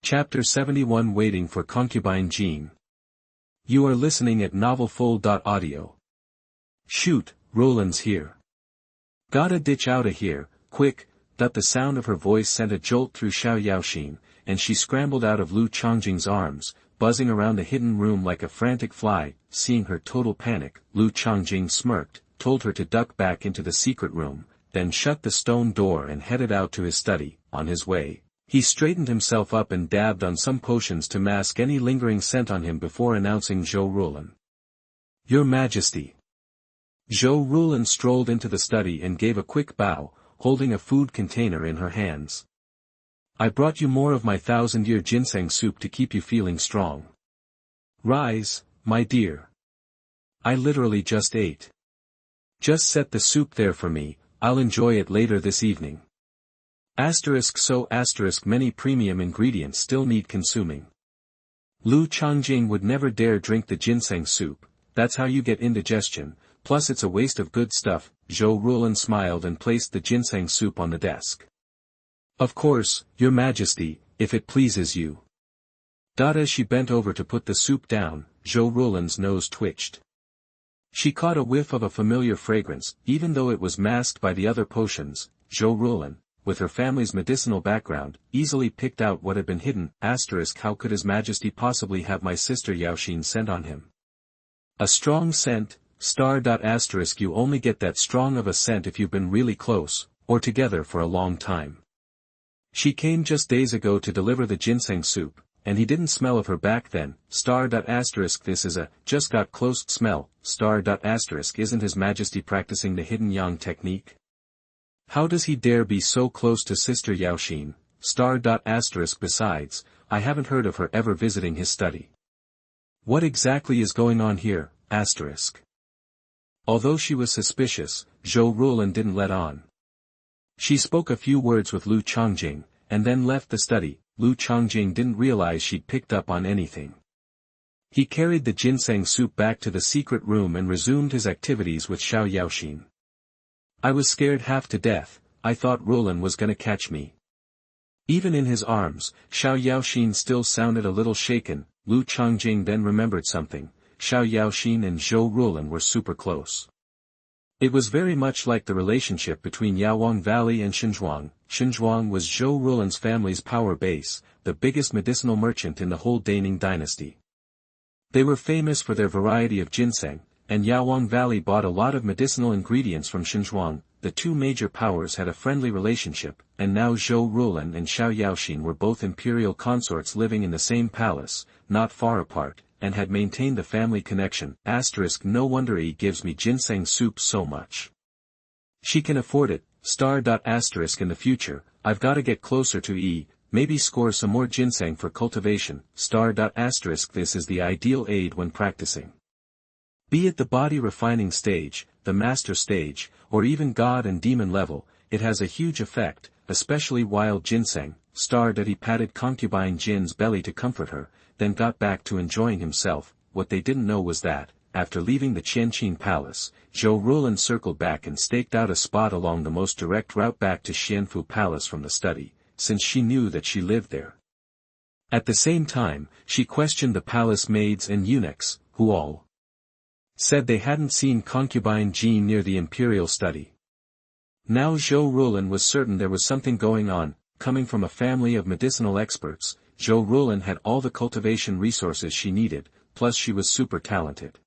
Chapter 71 Waiting for Concubine Jean. You are listening at novelfull.audio. Shoot, Roland's here. Gotta ditch outta here, quick. The sound of her voice sent a jolt through Xiao, and she scrambled out of Lu Changjing's arms, buzzing around the hidden room like a frantic fly. Seeing her total panic, Lu Changjing smirked, told her to duck back into the secret room, then shut the stone door and headed out to his study. On his way, he straightened himself up and dabbed on some potions to mask any lingering scent on him before announcing Zhoutian. Your Majesty. Zhoutian strolled into the study and gave a quick bow, holding a food container in her hands. I brought you more of my 1000-year ginseng soup to keep you feeling strong. Rise, my dear. I literally just ate. Just set the soup there for me, I'll enjoy it later this evening. Many premium ingredients still need consuming. Lu Changjing would never dare drink the ginseng soup, that's how you get indigestion, plus it's a waste of good stuff. Zhoutian smiled and placed the ginseng soup on the desk. Of course, Your Majesty, if it pleases you. As she bent over to put the soup down, Zhoutian's nose twitched. She caught a whiff of a familiar fragrance, even though it was masked by the other potions. Zhoutian, with her family's medicinal background, easily picked out what had been hidden. How could His Majesty possibly have my sister Yaoxin scent on him? A strong scent, You only get that strong of a scent if you've been really close, or together for a long time. She came just days ago to deliver the ginseng soup, and he didn't smell of her back then. This is a just got close smell. Isn't His Majesty practicing the hidden yang technique? How does he dare be so close to Sister Yaoxin? Besides, I haven't heard of her ever visiting his study. What exactly is going on here? Although she was suspicious, Zhoutian didn't let on. She spoke a few words with Lu Changjing, and then left the study. Lu Changjing didn't realize she'd picked up on anything. He carried the ginseng soup back to the secret room and resumed his activities with Yaoxin. I was scared half to death, I thought Roland was gonna catch me. Even in his arms, Yaoxin still sounded a little shaken. Lu Changjing then remembered something. Yaoxin and Zhoutian were super close. It was very much like the relationship between Yaowang Valley and Xuanhuan. Xuanhuan was Zhoutian's family's power base, the biggest medicinal merchant in the whole Daning dynasty. They were famous for their variety of ginseng, and Yaowang Valley bought a lot of medicinal ingredients from Xuanhuan. The two major powers had a friendly relationship, and now Zhoutian and Yaoxin were both imperial consorts living in the same palace, not far apart, and had maintained the family connection. No wonder he gives me ginseng soup so much. She can afford it. In the future, I've gotta get closer to E, maybe score some more ginseng for cultivation. This is the ideal aid when practicing. Be it the body refining stage, the master stage, or even god and demon level, it has a huge effect, especially wild ginseng. He patted Concubine Jin's belly to comfort her, then got back to enjoying himself. What they didn't know was that, after leaving the Qianqin Palace, Zhoutian circled back and staked out a spot along the most direct route back to Xianfu Palace from the study, since she knew that she lived there. At the same time, she questioned the palace maids and eunuchs, who all said they hadn't seen Concubine Jean near the imperial study. Now Zhoutian was certain there was something going on. Coming from a family of medicinal experts, Zhoutian had all the cultivation resources she needed, plus she was super talented.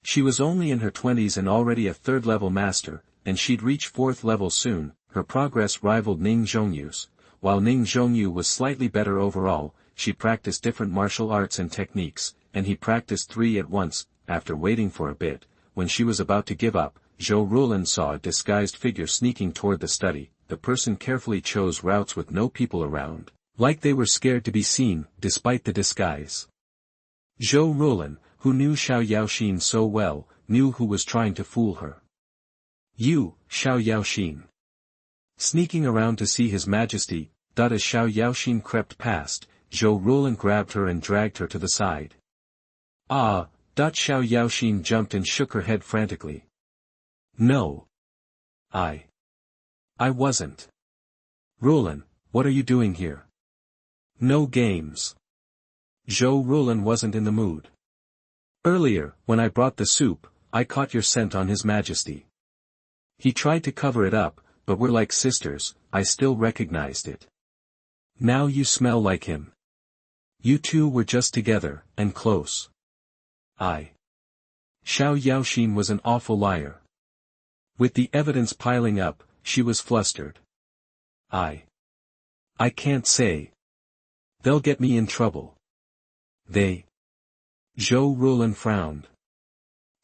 She was only in her 20s and already a 3rd-level master, and she'd reach 4th level soon. Her progress rivaled Ning Zhongyu's. While Ning Zhongyu was slightly better overall, she practiced different martial arts and techniques, and he practiced 3 at once. After waiting for a bit, when she was about to give up, Zhoutian saw a disguised figure sneaking toward the study. The person carefully chose routes with no people around, like they were scared to be seen, despite the disguise. Zhoutian, who knew Yaoxin so well, knew who was trying to fool her. You, Yaoxin. Sneaking around to see His Majesty. As Yaoxin crept past, Zhoutian grabbed her and dragged her to the side. Ah! Yaoxin jumped and shook her head frantically. No. I wasn't. Roland, what are you doing here? No games. Zhoutian wasn't in the mood. Earlier, when I brought the soup, I caught your scent on His Majesty. He tried to cover it up, but we're like sisters, I still recognized it. Now you smell like him. You two were just together, and close. Xiao Yaoxin was an awful liar. With the evidence piling up, she was flustered. I can't say. They'll get me in trouble. They. Zhoutian frowned.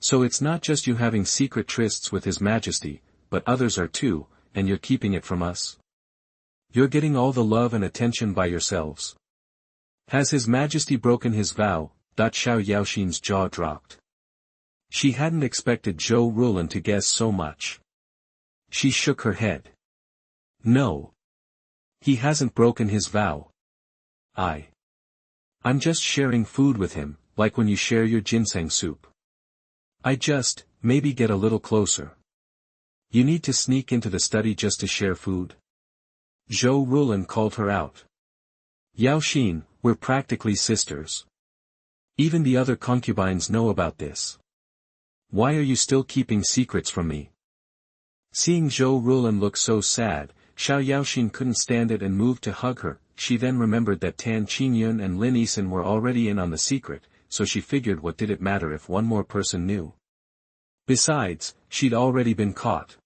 So it's not just you having secret trysts with His Majesty, but others are too, and you're keeping it from us? You're getting all the love and attention by yourselves. Has His Majesty broken his vow? Xiao Yaoxin's jaw dropped. She hadn't expected Zhoutian to guess so much. She shook her head. No. He hasn't broken his vow. I'm just sharing food with him, like when you share your ginseng soup. Maybe get a little closer. You need to sneak into the study just to share food? Zhoutian called her out. Yaoxin, we're practically sisters. Even the other concubines know about this. Why are you still keeping secrets from me? Seeing Zhoutian look so sad, Xiao Yaoxin couldn't stand it and moved to hug her. She then remembered that Tan Qingyun and Lin Yixin were already in on the secret, so she figured what did it matter if one more person knew. Besides, she'd already been caught.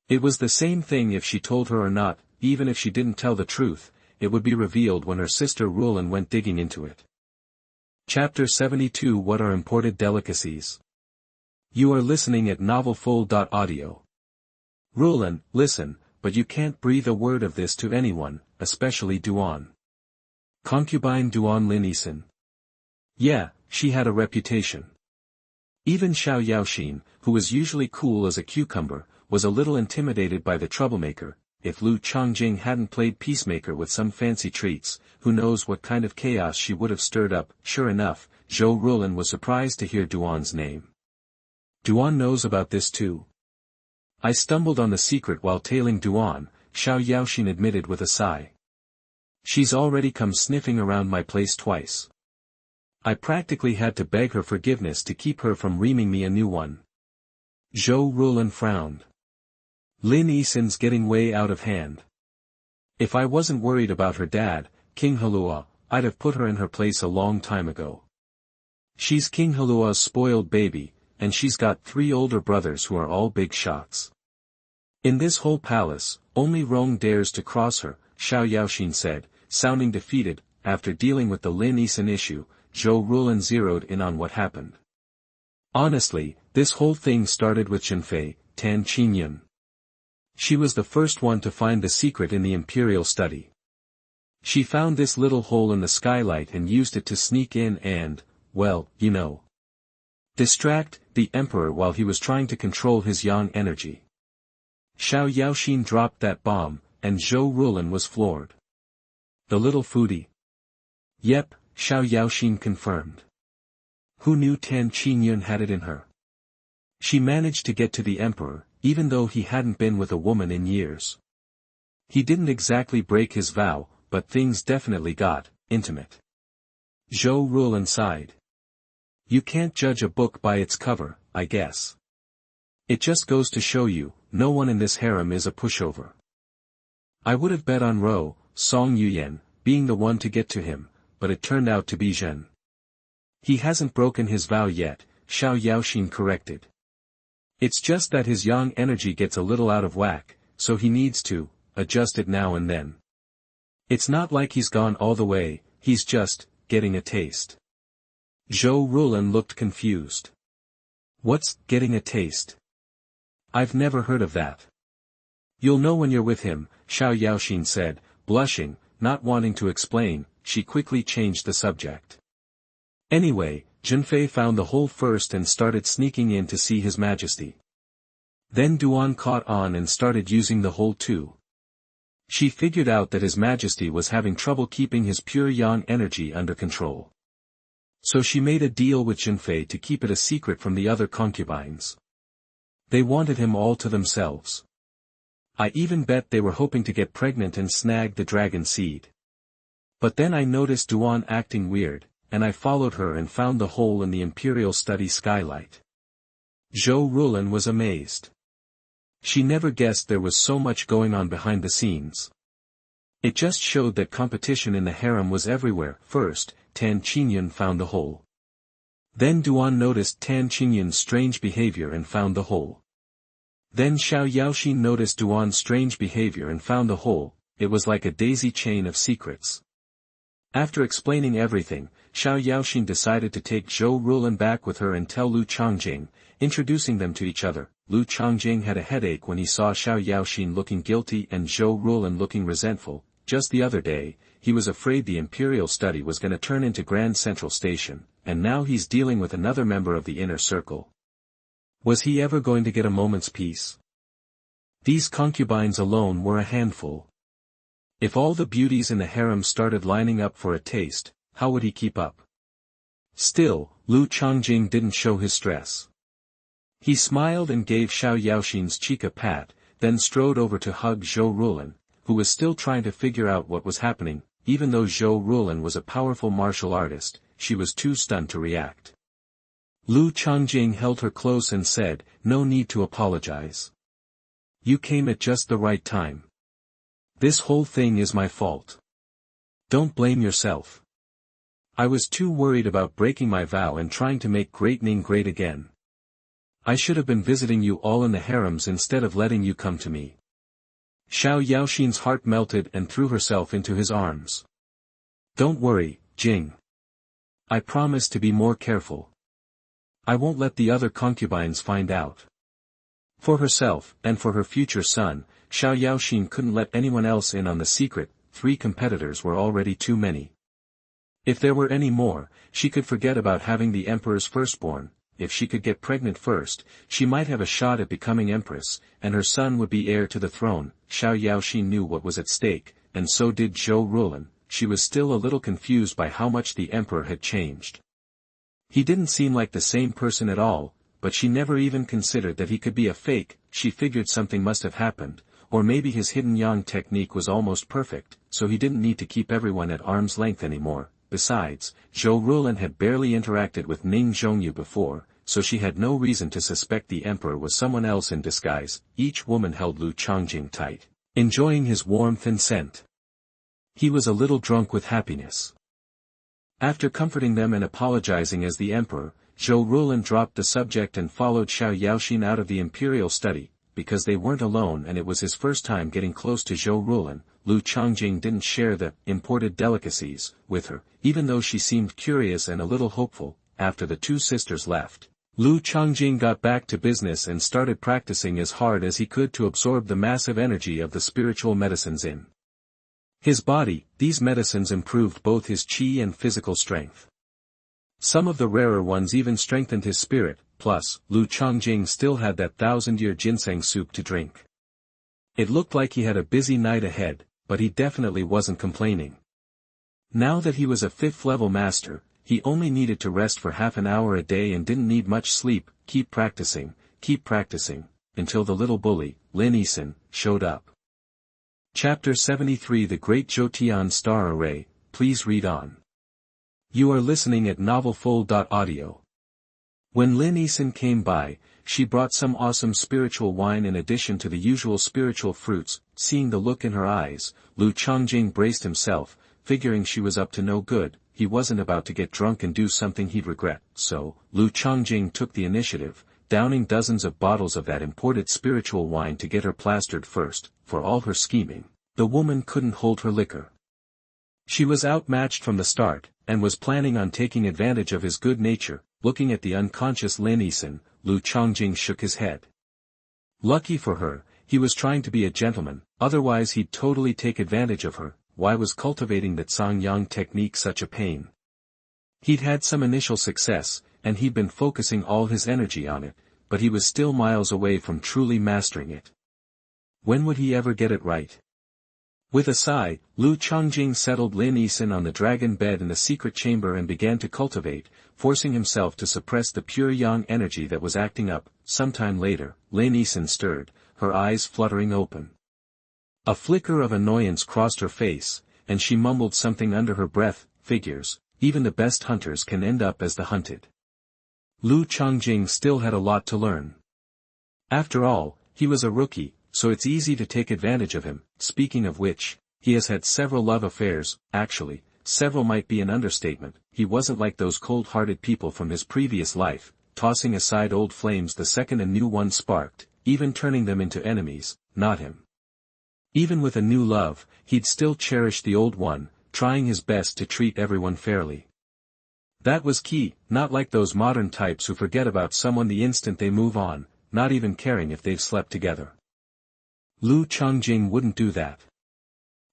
It was the same thing if she told her or not, even if she didn't tell the truth, it would be revealed when her sister Rulan went digging into it. Chapter 72 What are imported delicacies? You are listening at novelfull.audio. Rulan, listen, but you can't breathe a word of this to anyone, especially Duan. Concubine Duan Lin Yixin. Yeah, she had a reputation. Even Xiao Yaoxin, who was usually cool as a cucumber, was a little intimidated by the troublemaker. If Lu Changjing hadn't played peacemaker with some fancy treats, who knows what kind of chaos she would have stirred up. Sure enough, Zhoutian was surprised to hear Duan's name. Duan knows about this too. I stumbled on the secret while tailing Duan, Xiao Yaoxin admitted with a sigh. She's already come sniffing around my place twice. I practically had to beg her forgiveness to keep her from reaming me a new one. Zhoutian frowned. Lin Yixin's getting way out of hand. If I wasn't worried about her dad, King Halua, I'd have put her in her place a long time ago. She's King Halua's spoiled baby, and she's got 3 older brothers who are all big shots. In this whole palace, only Rong dares to cross her, Xiao Yaoxin said, sounding defeated. After dealing with the Lin Yixin issue, Zhoutian zeroed in on what happened. Honestly, this whole thing started with Zhenfei, Tan Qingyun. She was the first one to find the secret in the imperial study. She found this little hole in the skylight and used it to sneak in and, well, you know, distract the emperor while he was trying to control his yang energy. Xiao Yaoxin dropped that bomb, and Zhoutian was floored. The little foodie? Yep, Xiao Yaoxin confirmed. Who knew Tan Qingyun had it in her? She managed to get to the emperor, even though he hadn't been with a woman in years. He didn't exactly break his vow, but things definitely got intimate. Zhoutian sighed. You can't judge a book by its cover, I guess. It just goes to show you, no one in this harem is a pushover. I would have bet on Ro, Song Yuyan, being the one to get to him, but it turned out to be Zhen. He hasn't broken his vow yet, Xiao Yaoxin corrected. It's just that his yang energy gets a little out of whack, so he needs to adjust it now and then. It's not like he's gone all the way, he's just getting a taste. Zhoutian looked confused. What's getting a taste? I've never heard of that. You'll know when you're with him, Xiao Yaoxin said, blushing, not wanting to explain. She quickly changed the subject. Anyway, Zhenfei found the hole first and started sneaking in to see His Majesty. Then Duan caught on and started using the hole too. She figured out that His Majesty was having trouble keeping his pure yang energy under control. So she made a deal with Zhenfei to keep it a secret from the other concubines. They wanted him all to themselves. I even bet they were hoping to get pregnant and snag the dragon seed. But then I noticed Duan acting weird, and I followed her and found the hole in the imperial study skylight. Zhoutian was amazed. She never guessed there was so much going on behind the scenes. It just showed that competition in the harem was everywhere. First, Tan Qingyun found the hole. Then Duan noticed Tan Qingyun's strange behavior and found the hole. Then Xiao Yaoxin noticed Duan's strange behavior and found the hole. It was like a daisy chain of secrets. After explaining everything, Xiao Yaoxin decided to take Zhoutian back with her and tell Lu Changjing, introducing them to each other. Lu Changjing had a headache when he saw Xiao Yaoxin looking guilty and Zhoutian looking resentful. Just the other day, he was afraid the imperial study was going to turn into Grand Central Station, and now he's dealing with another member of the inner circle. Was he ever going to get a moment's peace? These concubines alone were a handful. If all the beauties in the harem started lining up for a taste, how would he keep up? Still, Lu Changjing didn't show his stress. He smiled and gave Xiao Yaoxin's cheek a pat, then strode over to hug Zhoutian, who was still trying to figure out what was happening. Even though Zhoutian was a powerful martial artist, she was too stunned to react. Lu Changjing held her close and said, "No need to apologize. You came at just the right time. This whole thing is my fault. Don't blame yourself. I was too worried about breaking my vow and trying to make Great Ning great again. I should have been visiting you all in the harems instead of letting you come to me." Xiao Yaoxin's heart melted and threw herself into his arms. "Don't worry, Jing. I promise to be more careful. I won't let the other concubines find out." For herself, and for her future son, Xiao Yaoxin couldn't let anyone else in on the secret. 3 competitors were already too many. If there were any more, she could forget about having the emperor's firstborn. If she could get pregnant first, she might have a shot at becoming empress, and her son would be heir to the throne. Xiao Yaoxin knew what was at stake, and so did Zhoutian. She was still a little confused by how much the emperor had changed. He didn't seem like the same person at all, but she never even considered that he could be a fake. She figured something must have happened, or maybe his hidden yang technique was almost perfect, so he didn't need to keep everyone at arm's length anymore. Besides, Zhoutian had barely interacted with Ning Zhongyu before, so she had no reason to suspect the emperor was someone else in disguise. Each woman held Lu Changjing tight, enjoying his warmth and scent. He was a little drunk with happiness. After comforting them and apologizing as the emperor, Zhoutian dropped the subject and followed Xiao Yaoxin out of the imperial study. Because they weren't alone and it was his first time getting close to Zhoutian, Lu Changjing didn't share the imported delicacies with her, even though she seemed curious and a little hopeful. After the 2 sisters left, Lu Changjing got back to business and started practicing as hard as he could to absorb the massive energy of the spiritual medicines in his body. These medicines improved both his qi and physical strength. Some of the rarer ones even strengthened his spirit. Plus, Lu Changjing still had that 1000-year ginseng soup to drink. It looked like he had a busy night ahead, but he definitely wasn't complaining. Now that he was a 5th-level master, he only needed to rest for half an hour a day and didn't need much sleep. Keep practicing, until the little bully, Lin Yisan, showed up. Chapter 73 The Great Zhoutian Star Array. Please read on. You are listening at novelfull.audio. When Lin Yisan came by, she brought some awesome spiritual wine in addition to the usual spiritual fruits. Seeing the look in her eyes, Lu Changjing braced himself, figuring she was up to no good. He wasn't about to get drunk and do something he'd regret. So, Lu Changjing took the initiative, downing dozens of bottles of that imported spiritual wine to get her plastered first. For all her scheming, the woman couldn't hold her liquor. She was outmatched from the start, and was planning on taking advantage of his good nature. Looking at the unconscious Lin Yisan, Lu Changjing shook his head. Lucky for her, he was trying to be a gentleman, otherwise he'd totally take advantage of her. Why was cultivating that Song-Yang technique such a pain? He'd had some initial success, and he'd been focusing all his energy on it, but he was still miles away from truly mastering it. When would he ever get it right? With a sigh, Lu Changjing settled Lin Yisan on the dragon bed in the secret chamber and began to cultivate, forcing himself to suppress the pure yang energy that was acting up. Sometime later, Lin Yisan stirred, her eyes fluttering open. A flicker of annoyance crossed her face, and she mumbled something under her breath. Figures, even the best hunters can end up as the hunted. Lu Changjing still had a lot to learn. After all, he was a rookie, so it's easy to take advantage of him. Speaking of which, he has had several love affairs. Actually, several might be an understatement. He wasn't like those cold-hearted people from his previous life, tossing aside old flames the second a new one sparked, even turning them into enemies. Not him. Even with a new love, he'd still cherish the old one, trying his best to treat everyone fairly. That was key, not like those modern types who forget about someone the instant they move on, not even caring if they've slept together. Lu Changjing wouldn't do that.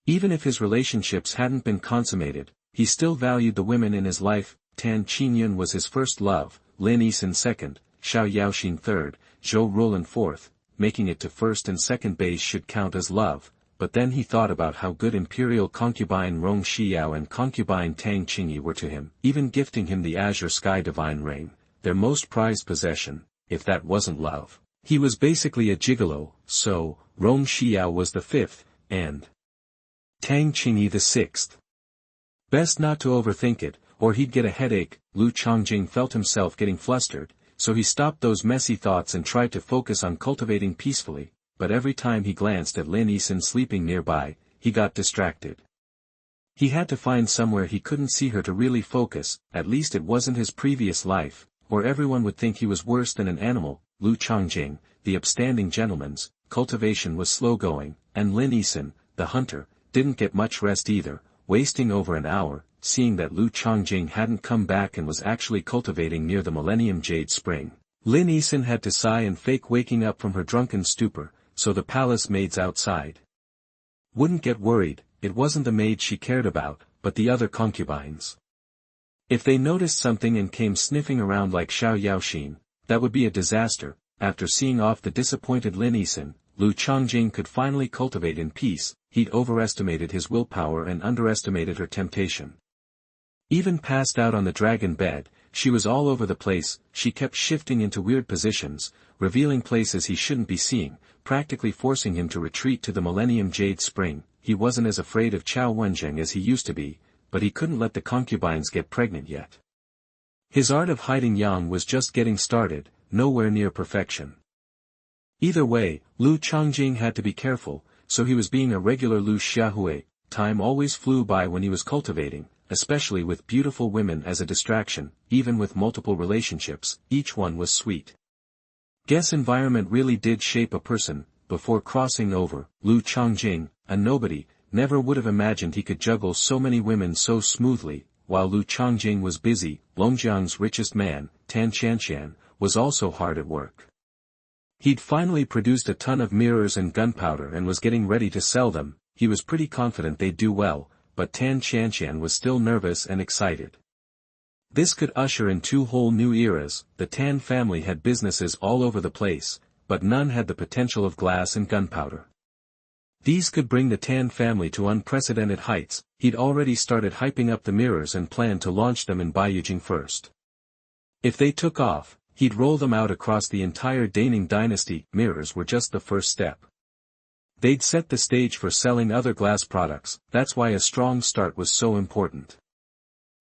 Even if his relationships hadn't been consummated, he still valued the women in his life. Tan Qingyun was his first love, Lin Yisan second, Xiao Yaoxin third, Zhou fourth. Making it to first and second base should count as love, but then he thought about how good imperial concubine Rong Xiao and concubine Tang Qingyi were to him, even gifting him the azure sky divine ring, their most prized possession. If that wasn't love, he was basically a gigolo. So, Rong Xiao was the fifth, and Tang Qingyi the sixth. Best not to overthink it, or he'd get a headache. Lu Changjing felt himself getting flustered, so he stopped those messy thoughts and tried to focus on cultivating peacefully, but every time he glanced at Lin Yisan sleeping nearby, he got distracted. He had to find somewhere he couldn't see her to really focus. At least it wasn't his previous life, or everyone would think he was worse than an animal. Lu Changjing, the upstanding gentleman's cultivation was slow going, and Lin Yisan, the hunter, didn't get much rest either, wasting over an hour, seeing that Lu Changjing hadn't come back and was actually cultivating near the Millennium Jade Spring. Lin Yisan had to sigh and fake waking up from her drunken stupor, so the palace maids outside wouldn't get worried. It wasn't the maid she cared about, but the other concubines. If they noticed something and came sniffing around like Xiao Yaoxin, that would be a disaster. After seeing off the disappointed Lin Yisan, Lu Changjing could finally cultivate in peace. He'd overestimated his willpower and underestimated her temptation. Even passed out on the dragon bed, she was all over the place. She kept shifting into weird positions, revealing places he shouldn't be seeing, practically forcing him to retreat to the Millennium Jade Spring. He wasn't as afraid of Chao Wenjing as he used to be, but he couldn't let the concubines get pregnant yet. His art of hiding yang was just getting started, nowhere near perfection. Either way, Lu Changjing had to be careful, so he was being a regular Lu Xiaohui. Time always flew by when he was cultivating, especially with beautiful women as a distraction. Even with multiple relationships, each one was sweet. Guess environment really did shape a person. Before crossing over, Lu Changjing, a nobody, never would have imagined he could juggle so many women so smoothly. While Lu Changjing was busy, Longjiang's richest man, Tan Qianshan, was also hard at work. He'd finally produced a ton of mirrors and gunpowder and was getting ready to sell them. He was pretty confident they'd do well, but Tan Qianshan was still nervous and excited. This could usher in two whole new eras. The Tan family had businesses all over the place, but none had the potential of glass and gunpowder. These could bring the Tan family to unprecedented heights. He'd already started hyping up the mirrors and planned to launch them in Baiyujing first. If they took off, he'd roll them out across the entire Daning dynasty. Mirrors were just the first step. They'd set the stage for selling other glass products. That's why a strong start was so important.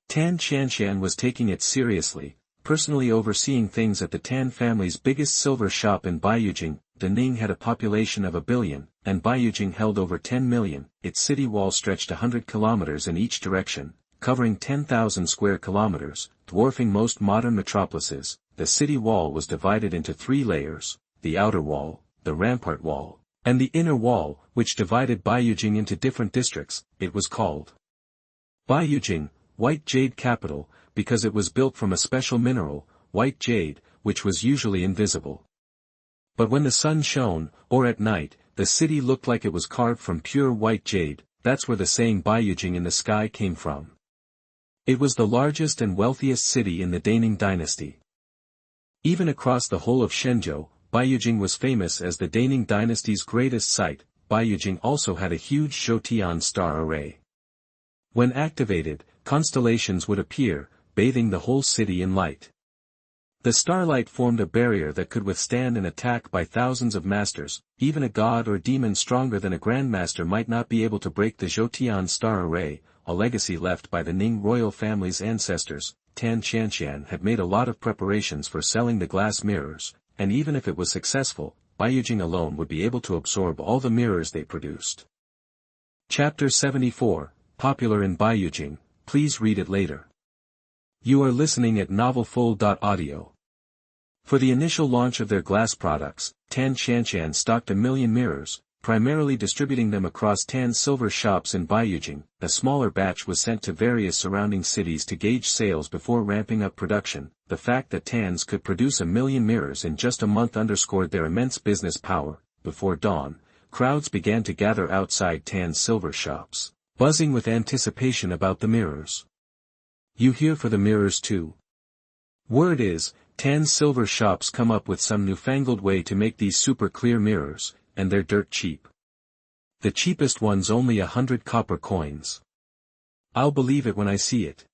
Tan Qianshan was taking it seriously, personally overseeing things at the Tan family's biggest silver shop in Baiyujing. Daning had a population of 1 billion, and Baiyujing held over 10 million. Its city wall stretched 100 kilometers in each direction, covering 10,000 square kilometers, dwarfing most modern metropolises. The city wall was divided into 3 layers: the outer wall, the rampart wall, and the inner wall, which divided Baiyujing into different districts. It was called Baiyujing, White Jade Capital, because it was built from a special mineral, white jade, which was usually invisible. But when the sun shone, or at night, the city looked like it was carved from pure white jade. That's where the saying Baiyujing in the sky came from. It was the largest and wealthiest city in the Daning dynasty. Even across the whole of Shenzhou, Baiyujing was famous as the Daning dynasty's greatest site. Baiyujing also had a huge Zhoutian star array. When activated, constellations would appear, bathing the whole city in light. The starlight formed a barrier that could withstand an attack by thousands of masters. Even a god or demon stronger than a grandmaster might not be able to break the Zhoutian star array, a legacy left by the Ning royal family's ancestors. Tan Xianxian had made a lot of preparations for selling the glass mirrors, and even if it was successful, Baiyujing alone would be able to absorb all the mirrors they produced. Chapter 74, popular in Baiyujing, please read it later. You are listening at novelfull.audio. For the initial launch of their glass products, Tan Xianxian stocked 1 million mirrors, primarily distributing them across Tan's silver shops in Baiyujing. A smaller batch was sent to various surrounding cities to gauge sales before ramping up production. The fact that Tan's could produce 1 million mirrors in just a month underscored their immense business power. Before dawn, crowds began to gather outside Tan's silver shops, buzzing with anticipation about the mirrors. You here for the mirrors too? Word is, Tan's silver shops come up with some newfangled way to make these super clear mirrors, and they're dirt cheap. The cheapest one's only 100 copper coins. I'll believe it when I see it.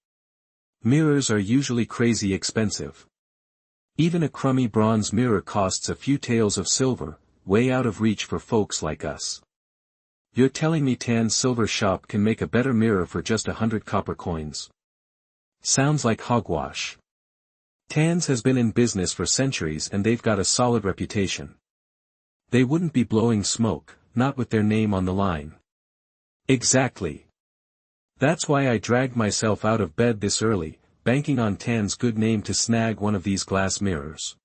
Mirrors are usually crazy expensive. Even a crummy bronze mirror costs a few taels of silver, way out of reach for folks like us. You're telling me Tan's silver shop can make a better mirror for just 100 copper coins? Sounds like hogwash. Tan's has been in business for centuries and they've got a solid reputation. They wouldn't be blowing smoke, not with their name on the line. Exactly. That's why I dragged myself out of bed this early, banking on Tan's good name to snag one of these glass mirrors.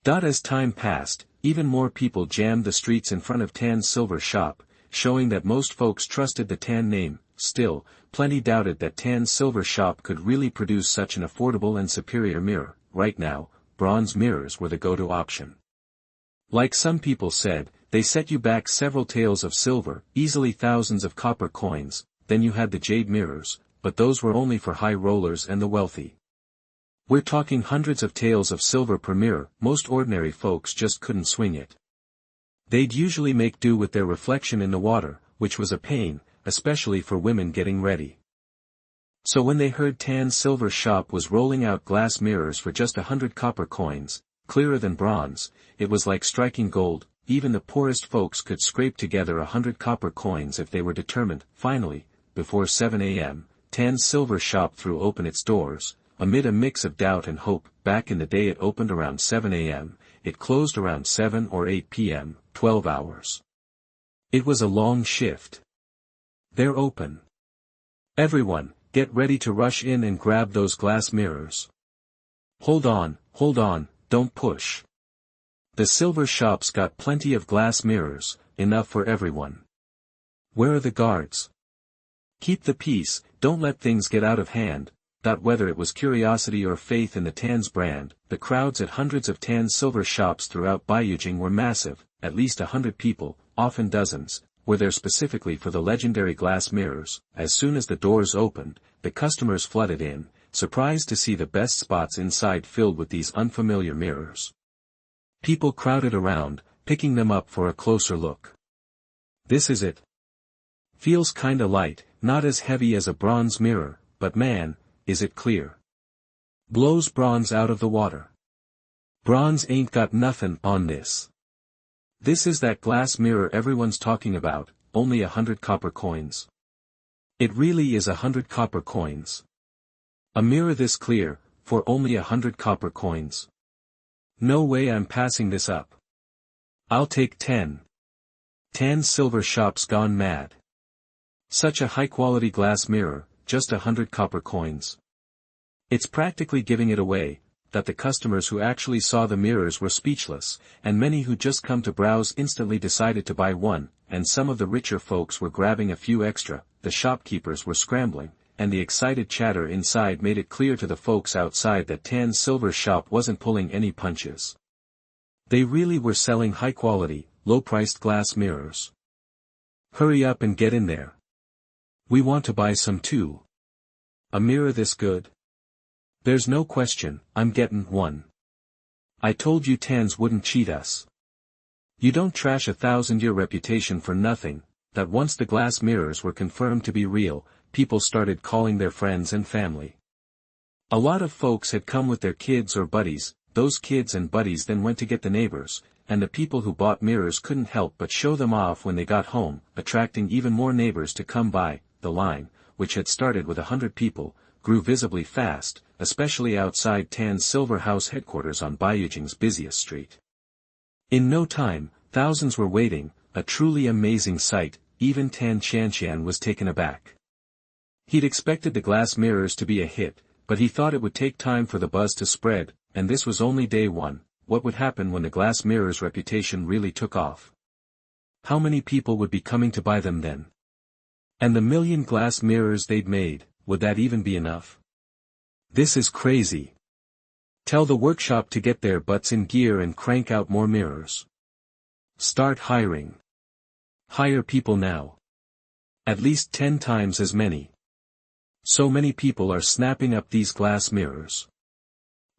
As time passed, even more people jammed the streets in front of Tan's silver shop, showing that most folks trusted the Tan name. Still, plenty doubted that Tan's silver shop could really produce such an affordable and superior mirror. Right now, bronze mirrors were the go-to option. Like some people said, they set you back several taels of silver, easily thousands of copper coins. Then you had the jade mirrors, but those were only for high rollers and the wealthy. We're talking hundreds of taels of silver per mirror. Most ordinary folks just couldn't swing it. They'd usually make do with their reflection in the water, which was a pain, especially for women getting ready. So when they heard Tan's silver shop was rolling out glass mirrors for just 100 copper coins, clearer than bronze, it was like striking gold. Even the poorest folks could scrape together 100 copper coins if they were determined. Finally, before 7 a.m., Tan's silver shop threw open its doors. Amid a mix of doubt and hope, back in the day it opened around 7 a.m., it closed around 7 or 8 p.m., 12 hours. It was a long shift. They're open. Everyone, get ready to rush in and grab those glass mirrors. Hold on, don't push. The silver shop's got plenty of glass mirrors, enough for everyone. Where are the guards? Keep the peace, don't let things get out of hand. Whether it was curiosity or faith in the Tan's brand, the crowds at hundreds of Tan's silver shops throughout Baiyujing were massive. At least 100 people, often dozens, were there specifically for the legendary glass mirrors. As soon as the doors opened, the customers flooded in, surprised to see the best spots inside filled with these unfamiliar mirrors. People crowded around, picking them up for a closer look. This is it. Feels kinda light, not as heavy as a bronze mirror, but man, is it clear. Blows bronze out of the water. Bronze ain't got nothin' on this. This is that glass mirror everyone's talking about, only 100 copper coins. It really is 100 copper coins. A mirror this clear, for only 100 copper coins. No way I'm passing this up. I'll take 10. Tan's silver shop's gone mad. Such a high-quality glass mirror, just 100 copper coins. It's practically giving it away. That the customers who actually saw the mirrors were speechless, and many who just come to browse instantly decided to buy one, and some of the richer folks were grabbing a few extra. The shopkeepers were scrambling, and the excited chatter inside made it clear to the folks outside that Tan's silver shop wasn't pulling any punches. They really were selling high-quality, low-priced glass mirrors. Hurry up and get in there. We want to buy some too. A mirror this good? There's no question, I'm getting one. I told you Tan's wouldn't cheat us. You don't trash a 1,000-year reputation for nothing. That once the glass mirrors were confirmed to be real, people started calling their friends and family. A lot of folks had come with their kids or buddies, those kids and buddies then went to get the neighbors, and the people who bought mirrors couldn't help but show them off when they got home, attracting even more neighbors to come by. The line, which had started with 100 people, grew visibly fast, especially outside Tan's Silver House headquarters on Baiyujing's busiest street. In no time, thousands were waiting, a truly amazing sight. Even Tan Qianqian was taken aback. He'd expected the glass mirrors to be a hit, but he thought it would take time for the buzz to spread, and this was only day one. What would happen when the glass mirrors' reputation really took off? How many people would be coming to buy them then? And the million glass mirrors they'd made, would that even be enough? This is crazy. Tell the workshop to get their butts in gear and crank out more mirrors. Start hiring. Hire people now. At least 10 times as many. So many people are snapping up these glass mirrors.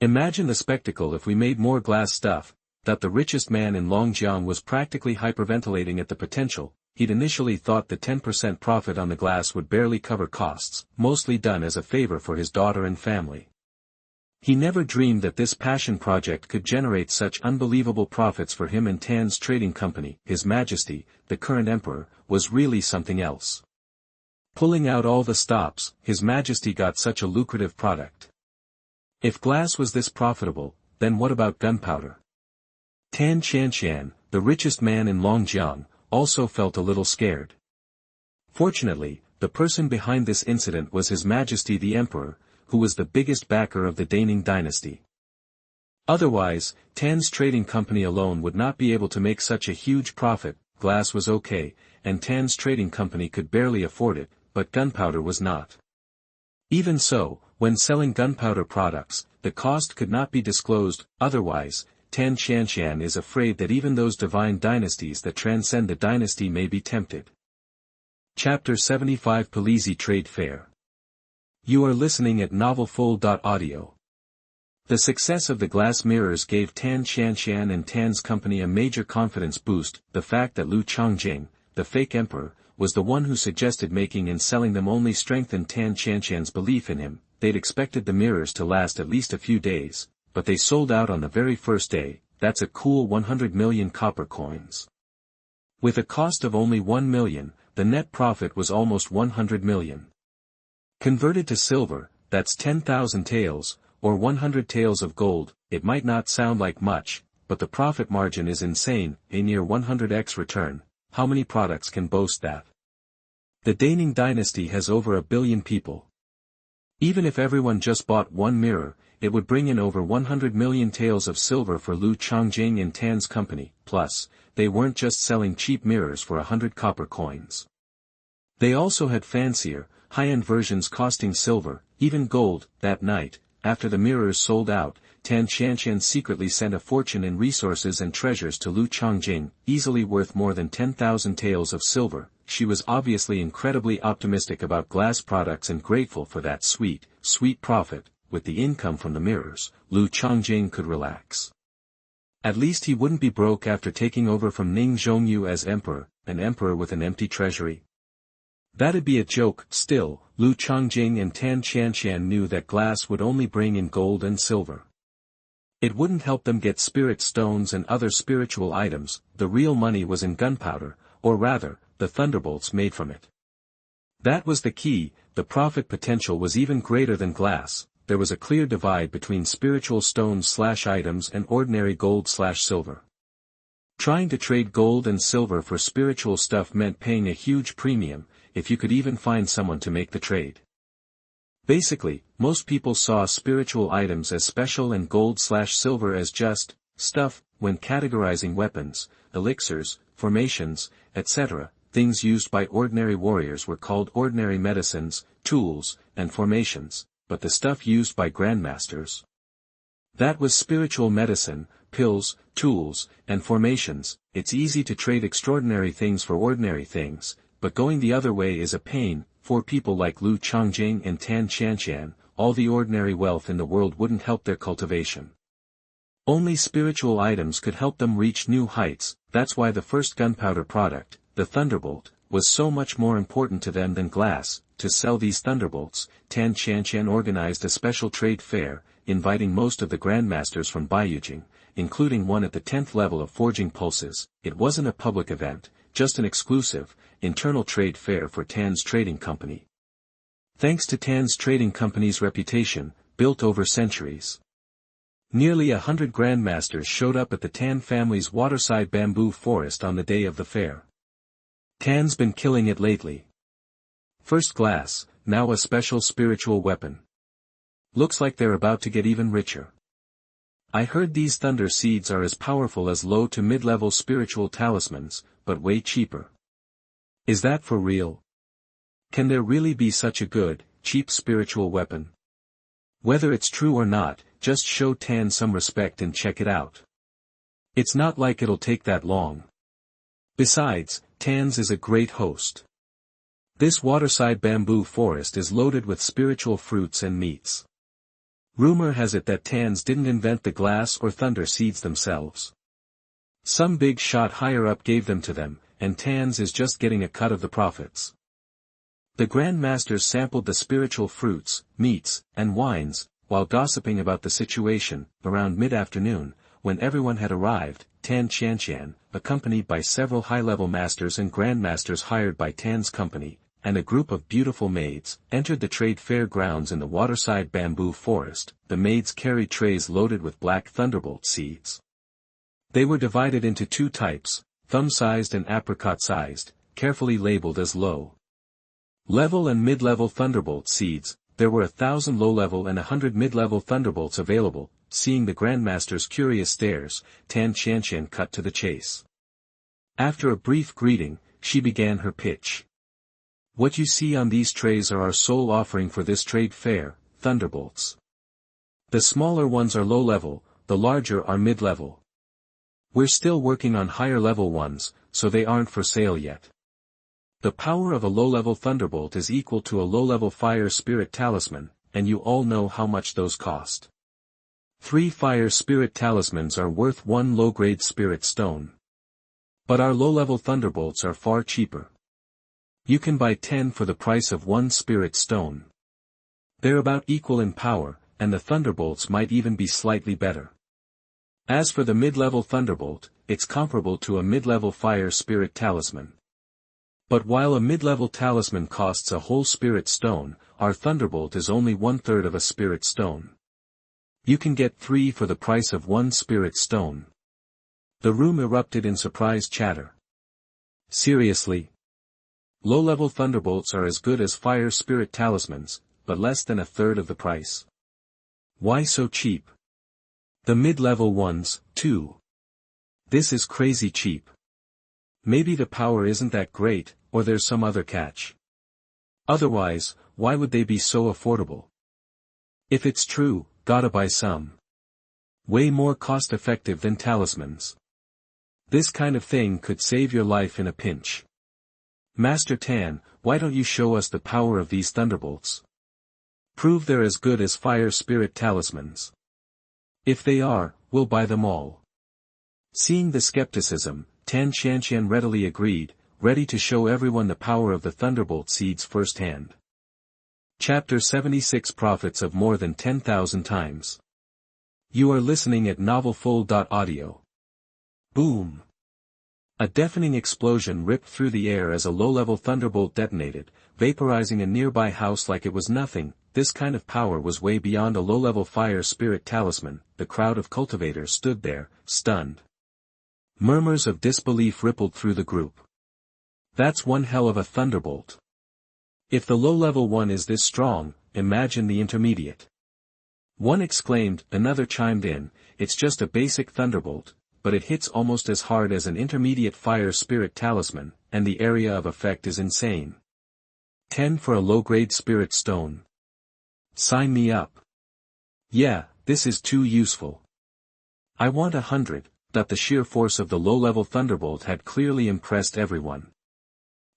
Imagine the spectacle if we made more glass stuff. That the richest man in Longjiang was practically hyperventilating at the potential. He'd initially thought the 10% profit on the glass would barely cover costs, mostly done as a favor for his daughter and family. He never dreamed that this passion project could generate such unbelievable profits for him and Tan's trading company. His Majesty, the current emperor, was really something else. Pulling out all the stops, His Majesty got such a lucrative product. If glass was this profitable, then what about gunpowder? Tan Qianqian, the richest man in Longjiang, also felt a little scared. Fortunately, the person behind this incident was His Majesty the Emperor, who was the biggest backer of the Daning dynasty. Otherwise, Tan's trading company alone would not be able to make such a huge profit. Glass was okay, and Tan's trading company could barely afford it, but gunpowder was not. Even so, when selling gunpowder products, the cost could not be disclosed. Otherwise, Tan Qianqian is afraid that even those divine dynasties that transcend the dynasty may be tempted. Chapter 75 Pilizi Trade Fair. You are listening at novelfull.audio. The success of the glass mirrors gave Tan Qianqian and Tan's company a major confidence boost. The fact that Changjing, the fake emperor, was the one who suggested making and selling them only strengthened Tan Qianqian's belief in him. They'd expected the mirrors to last at least a few days, but they sold out on the very first day. That's a cool 100 million copper coins. With a cost of only 1 million, the net profit was almost 100 million. Converted to silver, that's 10,000 taels, or 100 taels of gold. It might not sound like much, but the profit margin is insane, a near 100x return. How many products can boast that? The Daning dynasty has over 1 billion people. Even if everyone just bought one mirror, it would bring in over 100 million taels of silver for Changjing and Tan's company. Plus, they weren't just selling cheap mirrors for 100 copper coins. They also had fancier, high-end versions costing silver, even gold. That night, after the mirrors sold out, Tan Qianqian secretly sent a fortune in resources and treasures to Changjing, easily worth more than 10,000 taels of silver. She was obviously incredibly optimistic about glass products and grateful for that sweet profit. With the income from the mirrors, Changjing could relax. At least he wouldn't be broke after taking over from Ning Zhongyu as emperor, an emperor with an empty treasury. That'd be a joke. Still, Changjing and Tan Qianqian knew that glass would only bring in gold and silver. It wouldn't help them get spirit stones and other spiritual items. The real money was in gunpowder, or rather, the thunderbolts made from it. That was the key. The profit potential was even greater than glass. There was a clear divide between spiritual stones/items and ordinary gold/silver. Trying to trade gold and silver for spiritual stuff meant paying a huge premium, if you could even find someone to make the trade. Basically, most people saw spiritual items as special and gold/silver as just stuff. When categorizing weapons, elixirs, formations, etc., things used by ordinary warriors were called ordinary medicines, tools, and formations, but the stuff used by grandmasters, that was spiritual medicine, pills, tools, and formations. It's easy to trade extraordinary things for ordinary things, but going the other way is a pain. For people like Changjing and Tan Qianqian, all the ordinary wealth in the world wouldn't help their cultivation. Only spiritual items could help them reach new heights. That's why the first gunpowder product, the thunderbolt, was so much more important to them than glass. To sell these thunderbolts, Tan Qianqian organized a special trade fair. inviting most of the grandmasters from Baiyujing, including one at the 10th level of forging pulses. It wasn't a public event, just an exclusive, internal trade fair for Tan's trading company. Thanks to Tan's trading company's reputation, built over centuries. Nearly 100 grandmasters showed up at the Tan family's waterside bamboo forest on the day of the fair. Tan's been killing it lately. First glass, now a special spiritual weapon. Looks like they're about to get even richer. I heard these thunder seeds are as powerful as low to mid-level spiritual talismans, but way cheaper. Is that for real? Can there really be such a good, cheap spiritual weapon? Whether it's true or not, just show Tan some respect and check it out. It's not like it'll take that long. Besides, Tan's is a great host. This waterside bamboo forest is loaded with spiritual fruits and meats. Rumor has it that Tan's didn't invent the glass or thunder seeds themselves. Some big shot higher up gave them to them, and Tan's is just getting a cut of the profits. The grandmasters sampled the spiritual fruits, meats, and wines, while gossiping about the situation. Around mid-afternoon, when everyone had arrived, Tan Qianqian, accompanied by several high-level masters and grandmasters hired by Tan's company, and a group of beautiful maids, entered the trade fair grounds in the waterside bamboo forest. The maids carried trays loaded with black thunderbolt seeds. They were divided into two types, thumb-sized and apricot-sized, carefully labeled as low-level and mid-level thunderbolt seeds. There were 1,000 low-level and 100 mid-level thunderbolts available. Seeing the grandmaster's curious stares, Tan Qianqian cut to the chase. After a brief greeting, she began her pitch. What you see on these trays are our sole offering for this trade fair, thunderbolts. The smaller ones are low-level, the larger are mid-level. We're still working on higher-level ones, so they aren't for sale yet. The power of a low-level thunderbolt is equal to a low-level fire spirit talisman, and you all know how much those cost. 3 fire spirit talismans are worth 1 low-grade spirit stone. But our low-level thunderbolts are far cheaper. You can buy 10 for the price of 1 spirit stone. They're about equal in power, and the thunderbolts might even be slightly better. As for the mid-level thunderbolt, it's comparable to a mid-level fire spirit talisman. But while a mid-level talisman costs a whole spirit stone, our thunderbolt is only 1/3 of a spirit stone. You can get 3 for the price of 1 spirit stone. The room erupted in surprised chatter. Seriously? Low-level thunderbolts are as good as fire spirit talismans, but less than 1/3 of the price. Why so cheap? The mid-level ones, too. This is crazy cheap. Maybe the power isn't that great, or there's some other catch. Otherwise, why would they be so affordable? If it's true, gotta buy some. Way more cost-effective than talismans. This kind of thing could save your life in a pinch. Master Tan, why don't you show us the power of these thunderbolts? Prove they're as good as fire spirit talismans. If they are, we'll buy them all. Seeing the skepticism, Tan Qianqian readily agreed, ready to show everyone the power of the thunderbolt seeds firsthand. Chapter 76 Profits of more than 10,000 times. You are listening at novelfull.audio. Boom! A deafening explosion ripped through the air as a low-level thunderbolt detonated, vaporizing a nearby house like it was nothing. This kind of power was way beyond a low-level fire spirit talisman. The crowd of cultivators stood there, stunned. Murmurs of disbelief rippled through the group. That's one hell of a thunderbolt. If the low-level one is this strong, imagine the intermediate. One exclaimed, another chimed in, it's just a basic thunderbolt, but it hits almost as hard as an intermediate fire spirit talisman, and the area of effect is insane. 10 for a low-grade spirit stone. Sign me up. Yeah, this is too useful. I want 100. That the sheer force of the low-level thunderbolt had clearly impressed everyone.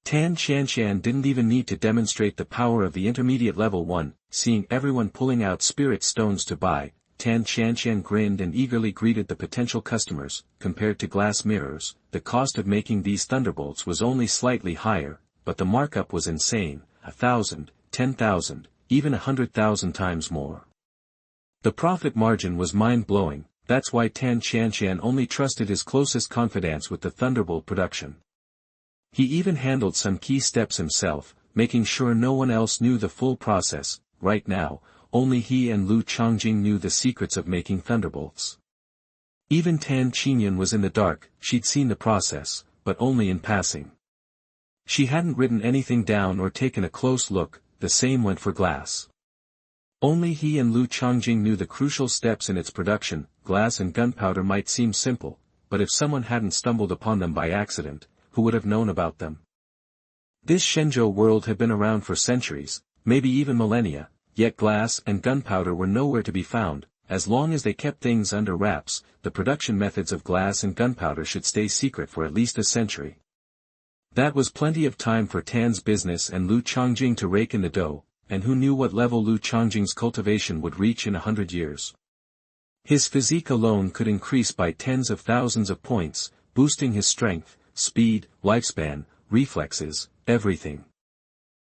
Tan Qianqian didn't even need to demonstrate the power of the intermediate level one. Seeing everyone pulling out spirit stones to buy, Tan Qianqian grinned and eagerly greeted the potential customers. Compared to glass mirrors, the cost of making these thunderbolts was only slightly higher, but the markup was insane, 1,000, 10,000, even 100,000 times more. The profit margin was mind-blowing. That's why Tan Qianshan only trusted his closest confidants with the thunderbolt production. He even handled some key steps himself, making sure no one else knew the full process. Right now, only he and Lu Changjing knew the secrets of making thunderbolts. Even Tan Qinyan was in the dark. She'd seen the process, but only in passing. She hadn't written anything down or taken a close look. The same went for glass. Only he and Lu Changjing knew the crucial steps in its production. Glass and gunpowder might seem simple, but if someone hadn't stumbled upon them by accident, who would have known about them? This Shenzhou world had been around for centuries, maybe even millennia, yet glass and gunpowder were nowhere to be found. As long as they kept things under wraps, the production methods of glass and gunpowder should stay secret for at least a century. That was plenty of time for Tan's business and Lu Changjing to rake in the dough, and who knew what level Lu Changjing's cultivation would reach in 100 years. His physique alone could increase by tens of thousands of points, boosting his strength, speed, lifespan, reflexes, everything.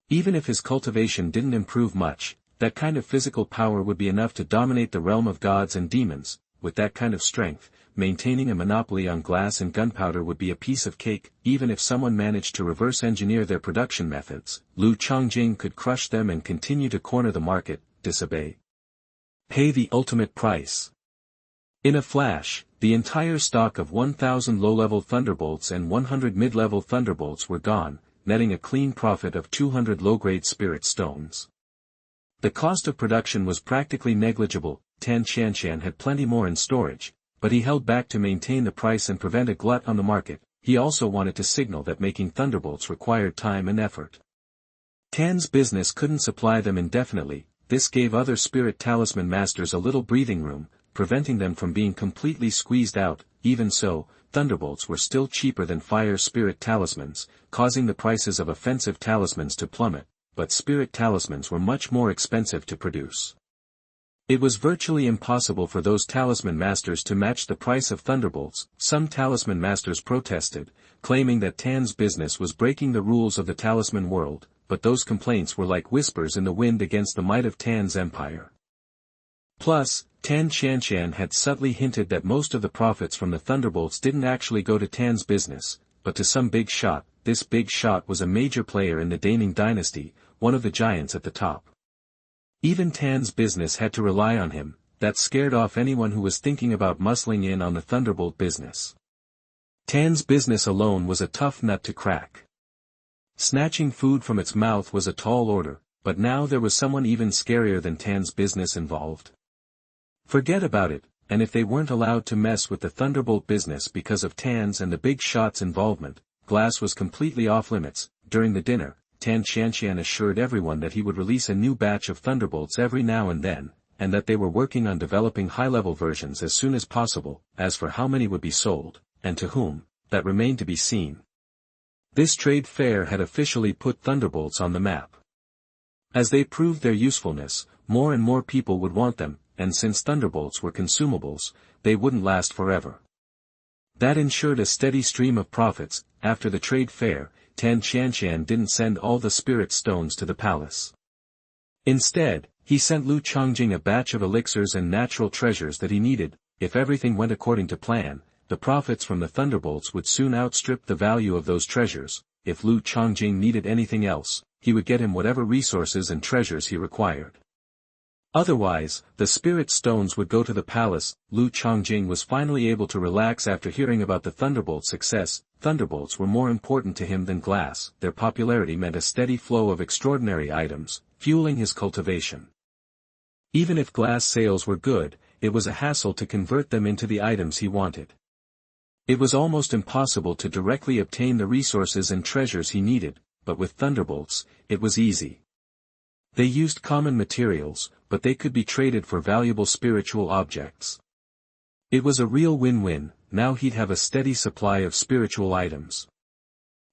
Even if his cultivation didn't improve much, that kind of physical power would be enough to dominate the realm of gods and demons. With that kind of strength, maintaining a monopoly on glass and gunpowder would be a piece of cake. Even if someone managed to reverse engineer their production methods, Lu Changjing could crush them and continue to corner the market. Disobey. Pay the ultimate price. In a flash, the entire stock of 1,000 low-level thunderbolts and 100 mid-level thunderbolts were gone, netting a clean profit of 200 low-grade spirit stones. The cost of production was practically negligible. Tan Qianshan had plenty more in storage, but he held back to maintain the price and prevent a glut on the market. He also wanted to signal that making thunderbolts required time and effort. Tan's business couldn't supply them indefinitely. This gave other spirit talisman masters a little breathing room, preventing them from being completely squeezed out. Even so, thunderbolts were still cheaper than fire spirit talismans, causing the prices of offensive talismans to plummet, but spirit talismans were much more expensive to produce. It was virtually impossible for those talisman masters to match the price of thunderbolts. Some talisman masters protested, claiming that Tan's business was breaking the rules of the talisman world, but those complaints were like whispers in the wind against the might of Tan's empire. Plus, Tan Qianshan had subtly hinted that most of the profits from the thunderbolts didn't actually go to Tan's business, but to some big shot. This big shot was a major player in the Daning dynasty, one of the giants at the top. Even Tan's business had to rely on him. That scared off anyone who was thinking about muscling in on the thunderbolt business. Tan's business alone was a tough nut to crack. Snatching food from its mouth was a tall order, but now there was someone even scarier than Tan's business involved. Forget about it, and if they weren't allowed to mess with the thunderbolt business because of Tan's and the big shot's involvement, glass was completely off limits. During the dinner, Tan Qianshan assured everyone that he would release a new batch of thunderbolts every now and then, and that they were working on developing high-level versions as soon as possible. As for how many would be sold, and to whom, that remained to be seen. This trade fair had officially put thunderbolts on the map. As they proved their usefulness, more and more people would want them, and since thunderbolts were consumables, they wouldn't last forever. That ensured a steady stream of profits. After the trade fair, Tan Qianshan didn't send all the spirit stones to the palace. Instead, he sent Lu Changjing a batch of elixirs and natural treasures that he needed. If everything went according to plan, the profits from the thunderbolts would soon outstrip the value of those treasures. If Lu Changjing needed anything else, he would get him whatever resources and treasures he required. Otherwise, the spirit stones would go to the palace. Lu Changjing was finally able to relax after hearing about the thunderbolt success. Thunderbolts were more important to him than glass. Their popularity meant a steady flow of extraordinary items, fueling his cultivation. Even if glass sales were good, it was a hassle to convert them into the items he wanted. It was almost impossible to directly obtain the resources and treasures he needed, but with thunderbolts, it was easy. They used common materials, but they could be traded for valuable spiritual objects. It was a real win-win. Now he'd have a steady supply of spiritual items.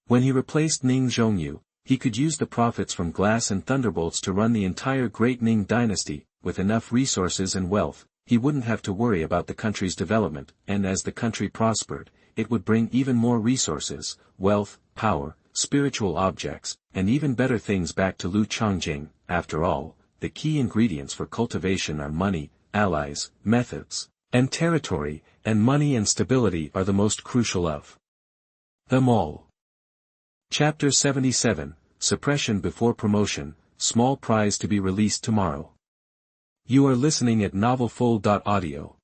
When he replaced Ning Zhongyu, he could use the profits from glass and thunderbolts to run the entire Great Ning dynasty. With enough resources and wealth, he wouldn't have to worry about the country's development, and as the country prospered, it would bring even more resources, wealth, power, spiritual objects, and even better things back to Lu Changjing. After all, the key ingredients for cultivation are money, allies, methods, and territory, and money and stability are the most crucial of them all. Chapter 77, Suppression Before Promotion, Small Prize to be released tomorrow. You are listening at novelfull.audio.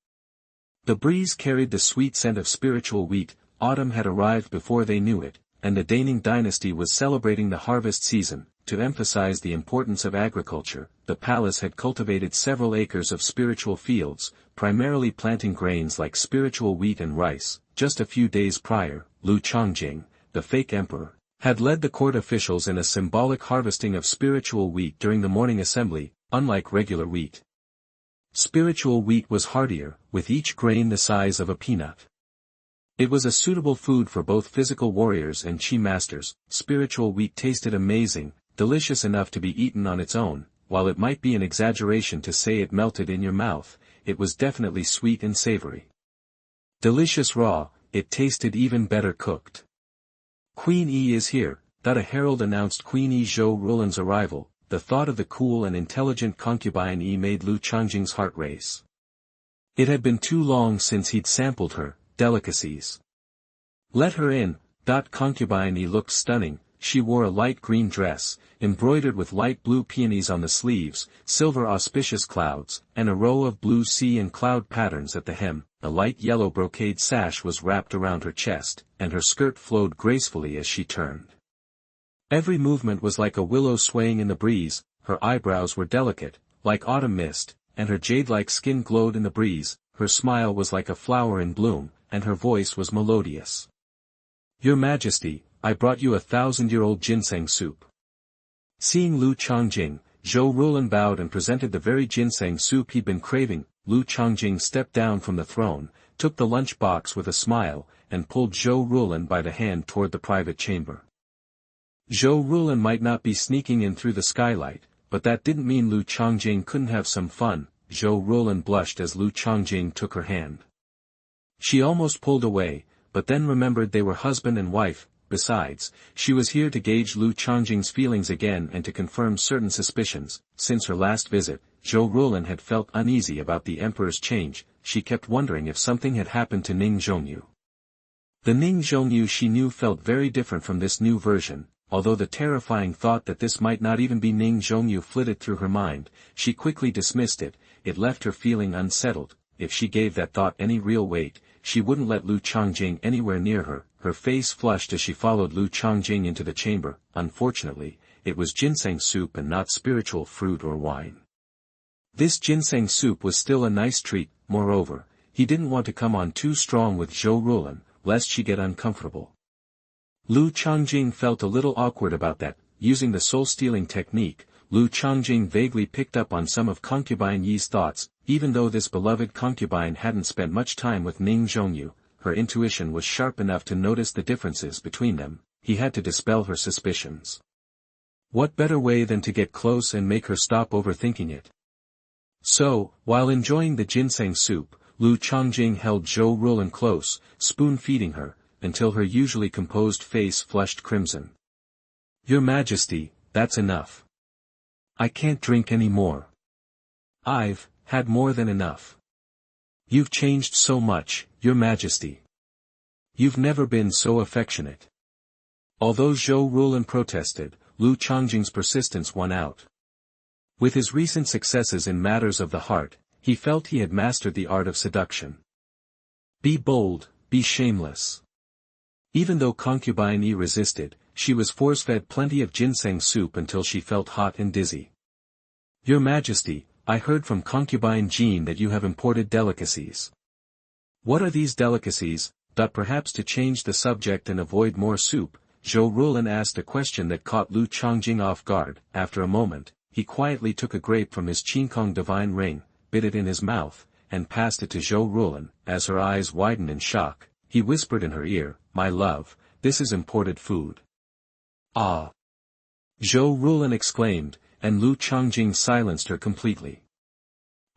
The breeze carried the sweet scent of spiritual wheat. Autumn had arrived before they knew it, and the Daning dynasty was celebrating the harvest season. To emphasize the importance of agriculture, the palace had cultivated several acres of spiritual fields, primarily planting grains like spiritual wheat and rice. Just a few days prior, Changjing, the fake emperor, had led the court officials in a symbolic harvesting of spiritual wheat during the morning assembly. Unlike regular wheat, spiritual wheat was hardier, with each grain the size of a peanut. It was a suitable food for both physical warriors and chi masters. Spiritual wheat tasted amazing, delicious enough to be eaten on its own. While it might be an exaggeration to say it melted in your mouth, it was definitely sweet and savory. Delicious raw, it tasted even better cooked. Queen Yi is here, a herald announced Queen Yi Zhou arrival. The thought of the cool and intelligent concubine Yi made Changjing's heart race. It had been too long since he'd sampled her delicacies. Let her in. Concubine Yi looked stunning. She wore a light green dress, embroidered with light blue peonies on the sleeves, silver auspicious clouds, and a row of blue sea and cloud patterns at the hem. A light yellow brocade sash was wrapped around her chest, and her skirt flowed gracefully as she turned. Every movement was like a willow swaying in the breeze. Her eyebrows were delicate, like autumn mist, and her jade-like skin glowed in the breeze. Her smile was like a flower in bloom, and her voice was melodious. Your Majesty, I brought you 1,000-year-old ginseng soup. Seeing Changjing, Zhoutian bowed and presented the very ginseng soup he'd been craving. Changjing stepped down from the throne, took the lunch box with a smile, and pulled Zhoutian by the hand toward the private chamber. Zhoutian might not be sneaking in through the skylight, but that didn't mean Changjing couldn't have some fun. Zhoutian blushed as Changjing took her hand. She almost pulled away, but then remembered they were husband and wife. Besides, she was here to gauge Changjing's feelings again and to confirm certain suspicions. Since her last visit, Zhoutian had felt uneasy about the emperor's change. She kept wondering if something had happened to Ning Zhongyu. The Ning Zhongyu she knew felt very different from this new version. Although the terrifying thought that this might not even be Ning Zhongyu flitted through her mind, she quickly dismissed it. It left her feeling unsettled. If she gave that thought any real weight, she wouldn't let Changjing anywhere near her. Her face flushed as she followed Changjing into the chamber. Unfortunately, it was ginseng soup and not spiritual fruit or wine. This ginseng soup was still a nice treat. Moreover, he didn't want to come on too strong with Zhoutian, lest she get uncomfortable. Changjing felt a little awkward about that. Using the soul-stealing technique, Changjing vaguely picked up on some of Concubine Yi's thoughts. Even though this beloved concubine hadn't spent much time with Ning Zhongyu, her intuition was sharp enough to notice the differences between them. He had to dispel her suspicions. What better way than to get close and make her stop overthinking it? So, while enjoying the ginseng soup, Changjing held Zhoutian close, spoon-feeding her, until her usually composed face flushed crimson. Your Majesty, that's enough. I can't drink any more. I've had more than enough. You've changed so much, Your Majesty. You've never been so affectionate. Although Zhoutian protested, Changjing's persistence won out. With his recent successes in matters of the heart, he felt he had mastered the art of seduction. Be bold, be shameless. Even though Concubine Yi resisted, she was force-fed plenty of ginseng soup until she felt hot and dizzy. Your Majesty, I heard from Concubine Jean that you have imported delicacies. What are these delicacies? Perhaps to change the subject and avoid more soup, Zhoutian asked a question that caught Changjing off guard. After a moment, he quietly took a grape from his Qingkong divine ring, bit it in his mouth, and passed it to Zhoutian. As her eyes widened in shock, he whispered in her ear, My love, this is imported food. Ah! Zhoutian exclaimed, and Changjing silenced her completely.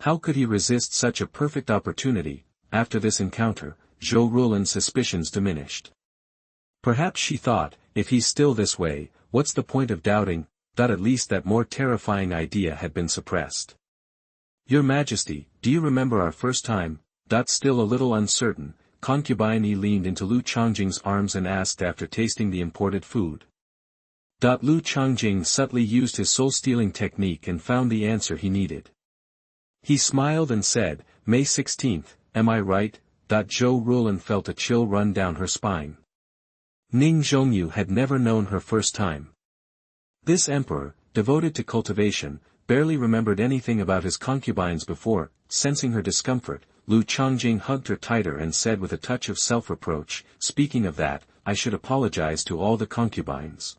How could he resist such a perfect opportunity? After this encounter, Zhoutian's suspicions diminished. Perhaps she thought, if he's still this way, what's the point of doubting? At least that more terrifying idea had been suppressed. Your Majesty, do you remember our first time? Still a little uncertain, Concubine leaned into Lu Changjing's arms and asked after tasting the imported food. Lu Changjing subtly used his soul-stealing technique and found the answer he needed. He smiled and said, May 16th, am I right? Zhoutian felt a chill run down her spine. Ning Zhongyu had never known her first time. This emperor, devoted to cultivation, barely remembered anything about his concubines before. Sensing her discomfort, Lu Changjing hugged her tighter and said with a touch of self-reproach, speaking of that, I should apologize to all the concubines.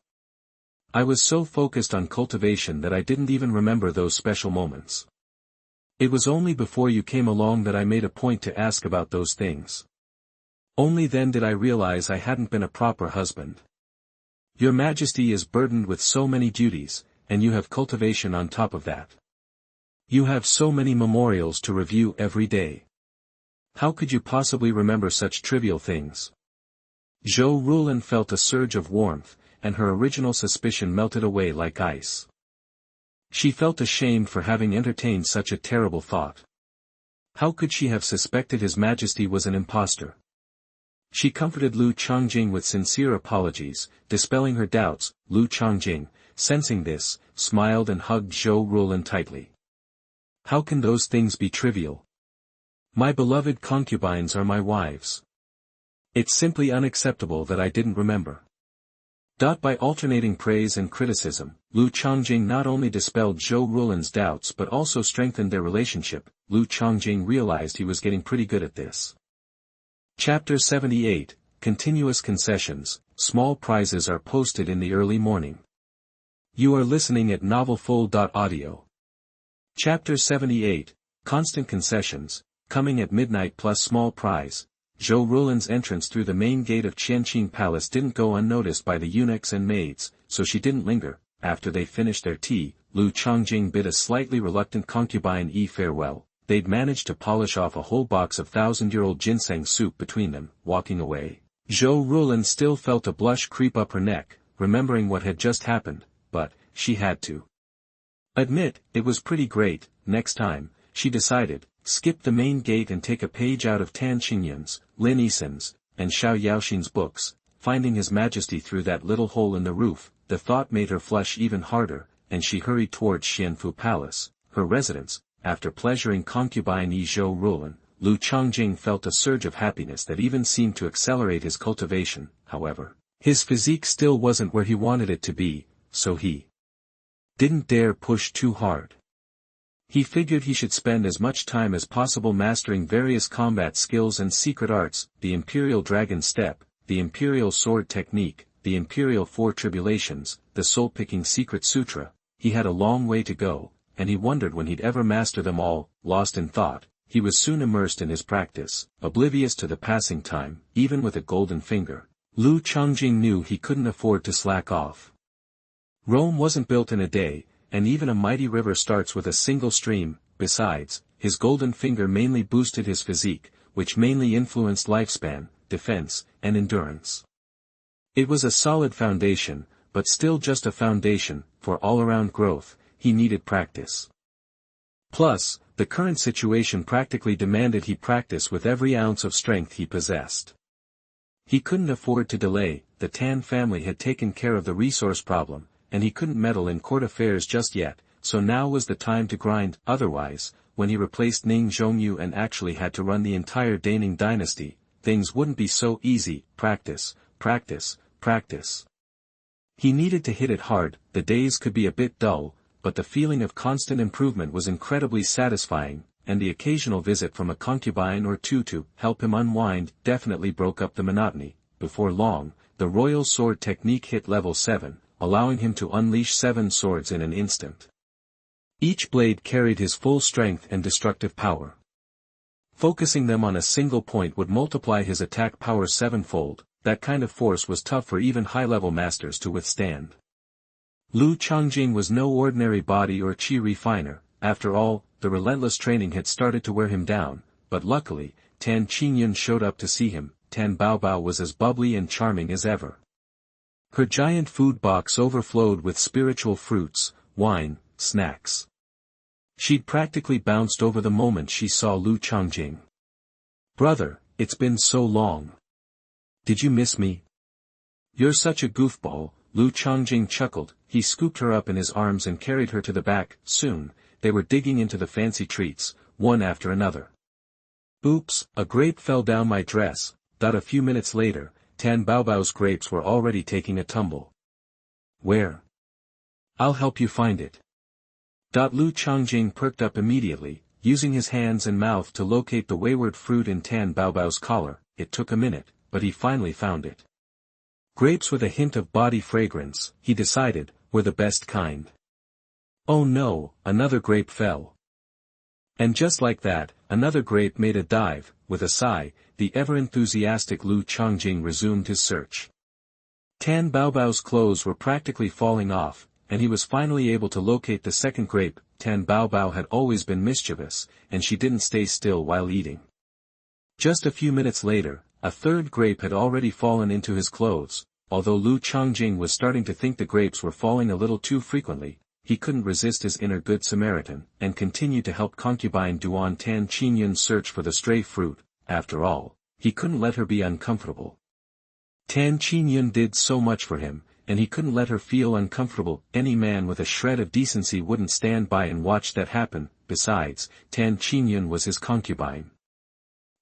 I was so focused on cultivation that I didn't even remember those special moments. It was only before you came along that I made a point to ask about those things. Only then did I realize I hadn't been a proper husband. Your Majesty is burdened with so many duties, and you have cultivation on top of that. You have so many memorials to review every day. How could you possibly remember such trivial things? Zhoutian felt a surge of warmth, and her original suspicion melted away like ice. She felt ashamed for having entertained such a terrible thought. How could she have suspected His Majesty was an impostor? She comforted Lu Changjing with sincere apologies, dispelling her doubts. Lu Changjing, sensing this, smiled and hugged Zhoutian tightly. How can those things be trivial? My beloved concubines are my wives. It's simply unacceptable that I didn't remember. By alternating praise and criticism, Lu Changjing not only dispelled Zhoutian's doubts but also strengthened their relationship. Lu Changjing realized he was getting pretty good at this. Chapter 78, Continuous Concessions. Small prizes are posted in the early morning. You are listening at novelfull.audio. Chapter 78, Constant Concessions, coming at midnight plus small prize. Zhoutian's entrance through the main gate of Changjing Palace didn't go unnoticed by the eunuchs and maids, so she didn't linger. After they finished their tea, Lu Changjing bid a slightly reluctant concubine farewell. They'd managed to polish off a whole box of 1,000-year-old ginseng soup between them. Walking away, Zhoutian still felt a blush creep up her neck, remembering what had just happened, but she had to admit, it was pretty great. Next time, she decided, skip the main gate and take a page out of Tan Qingyun's, Lin Yisan's, and Xiao Yaoxin's books. Finding His Majesty through that little hole in the roof, the thought made her flush even harder, and she hurried towards Xianfu Palace, her residence. After pleasuring concubine Zhoutian, Lu Changjing felt a surge of happiness that even seemed to accelerate his cultivation. However, his physique still wasn't where he wanted it to be, so he didn't dare push too hard. He figured he should spend as much time as possible mastering various combat skills and secret arts, the Imperial Dragon Step, the Imperial Sword Technique, the Imperial Four Tribulations, the Soul-Picking Secret Sutra. He had a long way to go, and he wondered when he'd ever master them all. Lost in thought, he was soon immersed in his practice, oblivious to the passing time. Even with a golden finger, Lu Changjing knew he couldn't afford to slack off. Rome wasn't built in a day, and even a mighty river starts with a single stream. Besides, his golden finger mainly boosted his physique, which mainly influenced lifespan, defense, and endurance. It was a solid foundation, but still just a foundation. For all-around growth, he needed practice. Plus, the current situation practically demanded he practice with every ounce of strength he possessed. He couldn't afford to delay. The Tan family had taken care of the resource problem, and he couldn't meddle in court affairs just yet, so now was the time to grind. Otherwise, when he replaced Ning Zhongyu and actually had to run the entire Daning dynasty, things wouldn't be so easy. Practice, practice, practice. He needed to hit it hard. The days could be a bit dull, but the feeling of constant improvement was incredibly satisfying, and the occasional visit from a concubine or two to help him unwind definitely broke up the monotony. Before long, the royal sword technique hit level 7, allowing him to unleash 7 swords in an instant. Each blade carried his full strength and destructive power. Focusing them on a single point would multiply his attack power 7-fold. That kind of force was tough for even high-level masters to withstand. Lu Changjing was no ordinary body or chi refiner. After all, the relentless training had started to wear him down, but luckily, Tan Qingyun showed up to see him. Tan Baobao was as bubbly and charming as ever. Her giant food box overflowed with spiritual fruits, wine, snacks. She'd practically bounced over the moment she saw Lu Changjing. "Brother, it's been so long. Did you miss me?" "You're such a goofball," Lu Changjing chuckled. He scooped her up in his arms and carried her to the back. Soon, they were digging into the fancy treats, one after another. "Oops, a grape fell down my dress." A few minutes later, Tan Baobao's grapes were already taking a tumble. "Where?" "I'll help you find it." Lu Changjing perked up immediately, using his hands and mouth to locate the wayward fruit in Tan Baobao's collar. It took a minute, but he finally found it. Grapes with a hint of body fragrance, he decided, were the best kind. Oh no, another grape fell. And just like that, another grape made a dive. With a sigh, the ever-enthusiastic Lu Changjing resumed his search. Tan Baobao's clothes were practically falling off, and he was finally able to locate the second grape. Tan Baobao had always been mischievous, and she didn't stay still while eating. Just a few minutes later, a third grape had already fallen into his clothes. Although Lu Changjing was starting to think the grapes were falling a little too frequently, he couldn't resist his inner good Samaritan, and continued to help concubine Duan Tan Qingyun search for the stray fruit. After all, he couldn't let her be uncomfortable. Tan Qingyun did so much for him, and he couldn't let her feel uncomfortable. Any man with a shred of decency wouldn't stand by and watch that happen. Besides, Tan Qingyun was his concubine.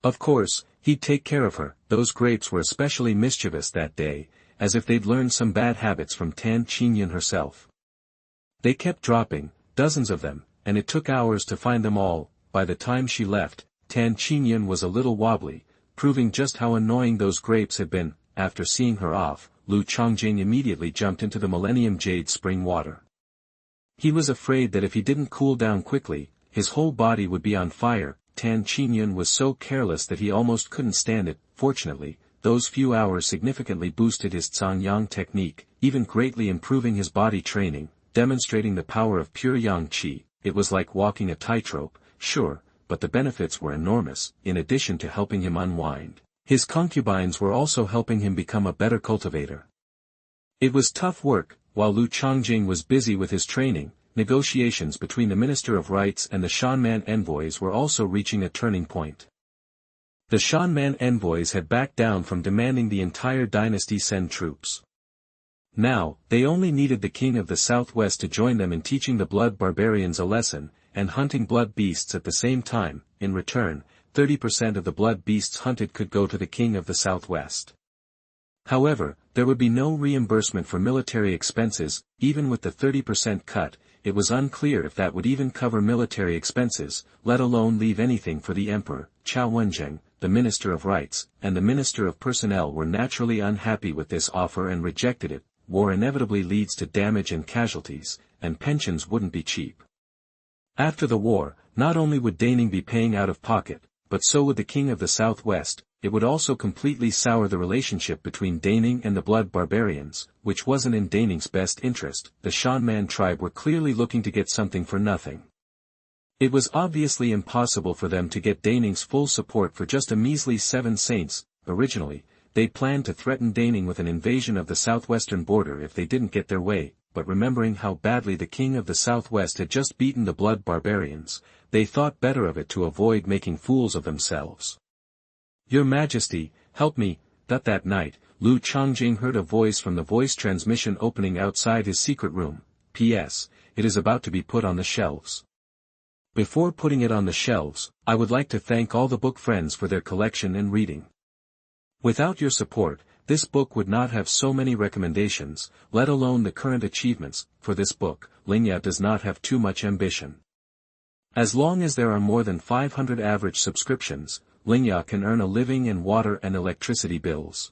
Of course, he'd take care of her. Those grapes were especially mischievous that day, as if they'd learned some bad habits from Tan Qingyun herself. They kept dropping, dozens of them, and it took hours to find them all. By the time she left, Tan Qingyun was a little wobbly, proving just how annoying those grapes had been. After seeing her off, Lu Changjing immediately jumped into the Millennium Jade spring water. He was afraid that if he didn't cool down quickly, his whole body would be on fire. Tan Qingyun was so careless that he almost couldn't stand it. Fortunately, those few hours significantly boosted his Cangyang technique, even greatly improving his body training, demonstrating the power of pure yang qi. It was like walking a tightrope, sure, but the benefits were enormous. In addition to helping him unwind, his concubines were also helping him become a better cultivator. It was tough work. While Lu Changjing was busy with his training, negotiations between the Minister of Rights and the Xuanhuan envoys were also reaching a turning point. The Xuanhuan envoys had backed down from demanding the entire dynasty send troops. Now, they only needed the king of the southwest to join them in teaching the blood barbarians a lesson, and hunting blood beasts at the same time. In return, 30% of the blood beasts hunted could go to the king of the southwest. However, there would be no reimbursement for military expenses. Even with the 30% cut, it was unclear if that would even cover military expenses, let alone leave anything for the emperor. Xuanhuan, the Minister of Rights, and the Minister of Personnel were naturally unhappy with this offer and rejected it. War inevitably leads to damage and casualties, and pensions wouldn't be cheap. After the war, not only would Daning be paying out of pocket, but so would the king of the southwest. It would also completely sour the relationship between Daning and the blood barbarians, which wasn't in Daning's best interest. The Xuanhuan tribe were clearly looking to get something for nothing. It was obviously impossible for them to get Daning's full support for just a measly 7 saints. Originally, they planned to threaten Daning with an invasion of the southwestern border if they didn't get their way, but remembering how badly the king of the southwest had just beaten the blood barbarians, they thought better of it to avoid making fools of themselves. "Your Majesty, help me." That night, Lu Changjing heard a voice from the voice transmission opening outside his secret room. P.S. It is about to be put on the shelves. Before putting it on the shelves, I would like to thank all the book friends for their collection and reading. Without your support, this book would not have so many recommendations, let alone the current achievements. For this book, Lingya does not have too much ambition. As long as there are more than 500 average subscriptions, Lingya can earn a living and water and electricity bills.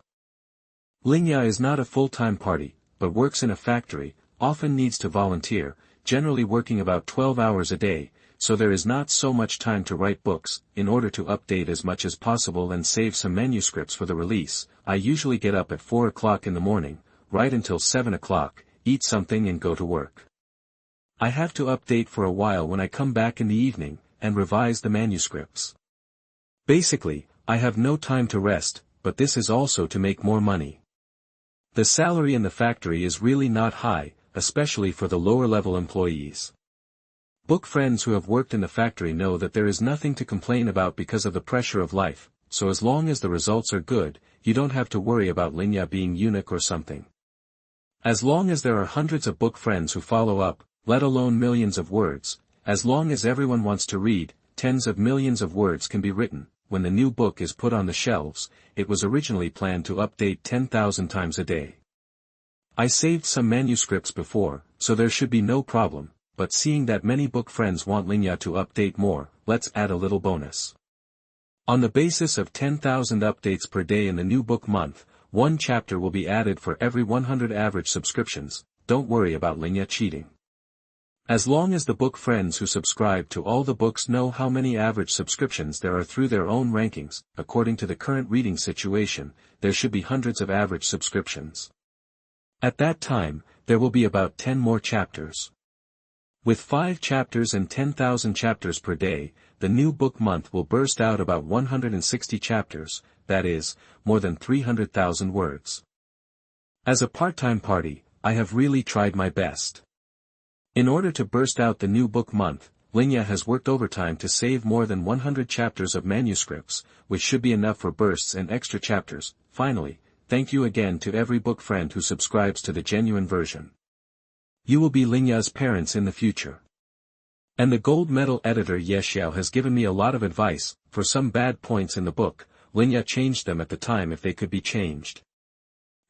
Lingya is not a full-time party, but works in a factory, often needs to volunteer, generally working about 12 hours a day, so there is not so much time to write books. In order to update as much as possible and save some manuscripts for the release, I usually get up at 4 o'clock in the morning, write until 7 o'clock, eat something and go to work. I have to update for a while when I come back in the evening, and revise the manuscripts. Basically, I have no time to rest, but this is also to make more money. The salary in the factory is really not high, especially for the lower-level employees. Book friends who have worked in the factory know that there is nothing to complain about because of the pressure of life, so as long as the results are good, you don't have to worry about Linya being eunuch or something. As long as there are hundreds of book friends who follow up, let alone millions of words, as long as everyone wants to read, tens of millions of words can be written. When the new book is put on the shelves, it was originally planned to update 10,000 times a day. I saved some manuscripts before, so there should be no problem, but seeing that many book friends want Linya to update more, let's add a little bonus. On the basis of 10,000 updates per day in the new book month, one chapter will be added for every 100 average subscriptions. Don't worry about Linya cheating. As long as the book friends who subscribe to all the books know how many average subscriptions there are through their own rankings, according to the current reading situation, there should be hundreds of average subscriptions. At that time, there will be about 10 more chapters. With 5 chapters and 10,000 chapters per day, the new book month will burst out about 160 chapters, that is, more than 300,000 words. As a part-time party, I have really tried my best. In order to burst out the new book month, Linya has worked overtime to save more than 100 chapters of manuscripts, which should be enough for bursts and extra chapters. Finally, thank you again to every book friend who subscribes to the genuine version. You will be Linya's parents in the future. And the gold medal editor Ye Xiao has given me a lot of advice. For some bad points in the book, Linya changed them at the time if they could be changed.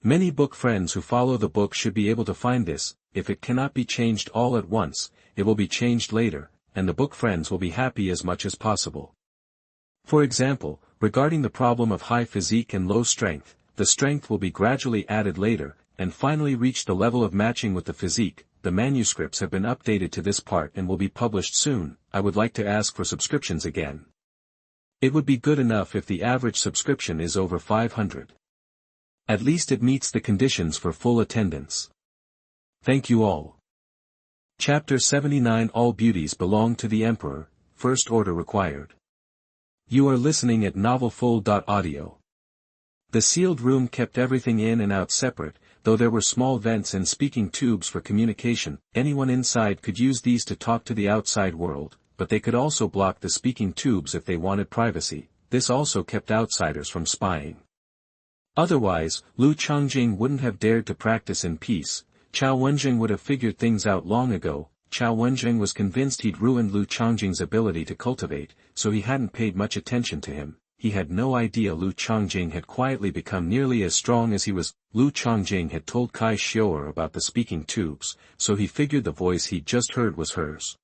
Many book friends who follow the book should be able to find this. If it cannot be changed all at once, it will be changed later, and the book friends will be happy as much as possible. For example, regarding the problem of high physique and low strength, the strength will be gradually added later, and finally reach the level of matching with the physique. The manuscripts have been updated to this part and will be published soon. I would like to ask for subscriptions again. It would be good enough if the average subscription is over 500. At least it meets the conditions for full attendance. Thank you all. Chapter 79 All beauties belong to the Emperor, first order required. You are listening at novelfull.audio. The sealed room kept everything in and out separate, though there were small vents and speaking tubes for communication. Anyone inside could use these to talk to the outside world, but they could also block the speaking tubes if they wanted privacy. This also kept outsiders from spying. Otherwise, Lu Changjing wouldn't have dared to practice in peace. Xuanhuan would have figured things out long ago. Xuanhuan was convinced he'd ruined Lu Changjing's ability to cultivate, so he hadn't paid much attention to him. He had no idea Lu Changjing had quietly become nearly as strong as he was. Lu Changjing had told Kai Xiu'er about the speaking tubes, so he figured the voice he'd just heard was hers.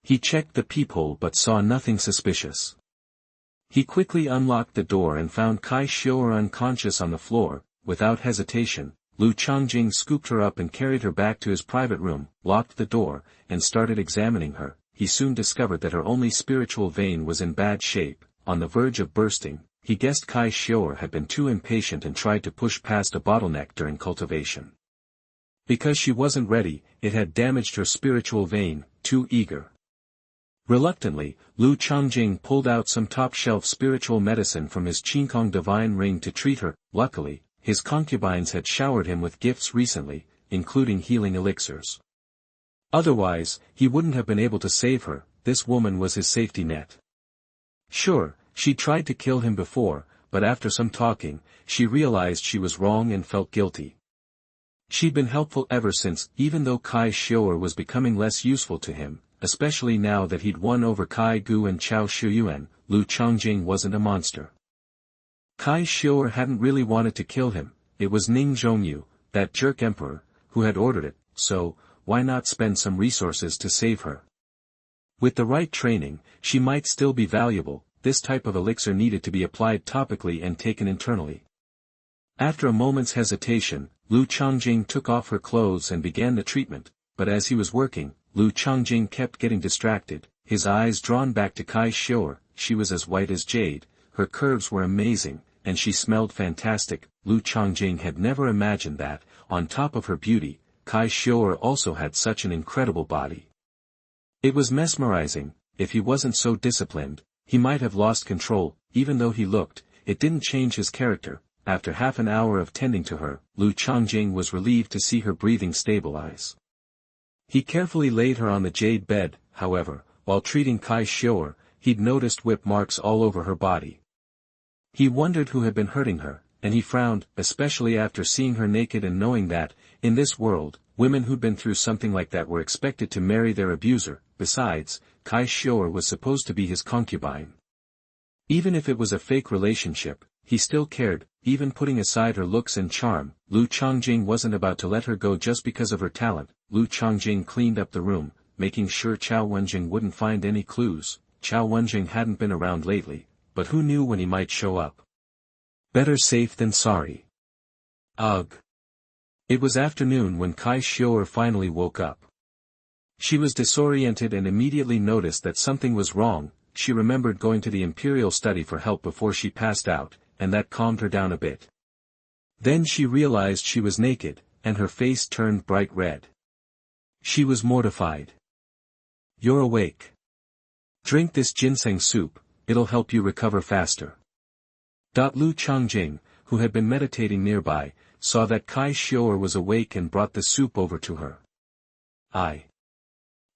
He checked the peephole but saw nothing suspicious. He quickly unlocked the door and found Kai Xiu'er unconscious on the floor. Without hesitation, Lu Changjing scooped her up and carried her back to his private room, locked the door, and started examining her. He soon discovered that her only spiritual vein was in bad shape, on the verge of bursting. He guessed Kai Xiu'er had been too impatient and tried to push past a bottleneck during cultivation. Because she wasn't ready, it had damaged her spiritual vein, too eager. Reluctantly, Lu Changjing pulled out some top-shelf spiritual medicine from his Qingkong divine ring to treat her. Luckily, his concubines had showered him with gifts recently, including healing elixirs. Otherwise, he wouldn't have been able to save her. This woman was his safety net. Sure, she tried to kill him before, but after some talking, she realized she was wrong and felt guilty. She'd been helpful ever since, even though Kai Xiu'er was becoming less useful to him, especially now that he'd won over Kai Gu and Chao Shuyuan. Lu Changjing wasn't a monster. Kai Xiu'er hadn't really wanted to kill him. It was Ning Zhongyu, that jerk emperor, who had ordered it, so, why not spend some resources to save her? With the right training, she might still be valuable. This type of elixir needed to be applied topically and taken internally. After a moment's hesitation, Lu Changjing took off her clothes and began the treatment, but as he was working, Lu Changjing kept getting distracted, his eyes drawn back to Kai Xiu'er. She was as white as jade, her curves were amazing, and she smelled fantastic. Lu Changjing had never imagined that, on top of her beauty, Kai Xiu'er also had such an incredible body. It was mesmerizing. If he wasn't so disciplined, he might have lost control. Even though he looked, it didn't change his character. After half an hour of tending to her, Lu Changjing was relieved to see her breathing stabilize. He carefully laid her on the jade bed, however, while treating Kai Xiu'er, he'd noticed whip marks all over her body. He wondered who had been hurting her, and he frowned, especially after seeing her naked and knowing that, in this world, women who'd been through something like that were expected to marry their abuser. Besides, Kai Xiu'er was supposed to be his concubine. Even if it was a fake relationship, he still cared, even putting aside her looks and charm. Lu Changjing wasn't about to let her go just because of her talent. Lu Changjing cleaned up the room, making sure Xuanhuan wouldn't find any clues. Xuanhuan hadn't been around lately, but who knew when he might show up. Better safe than sorry. Ugh. It was afternoon when Kai Xiu'er finally woke up. She was disoriented and immediately noticed that something was wrong. She remembered going to the Imperial study for help before she passed out, and that calmed her down a bit. Then she realized she was naked, and her face turned bright red. She was mortified. "You're awake. Drink this ginseng soup, it'll help you recover faster." Lu Changjing, who had been meditating nearby, saw that Kai Xiu'er was awake and brought the soup over to her.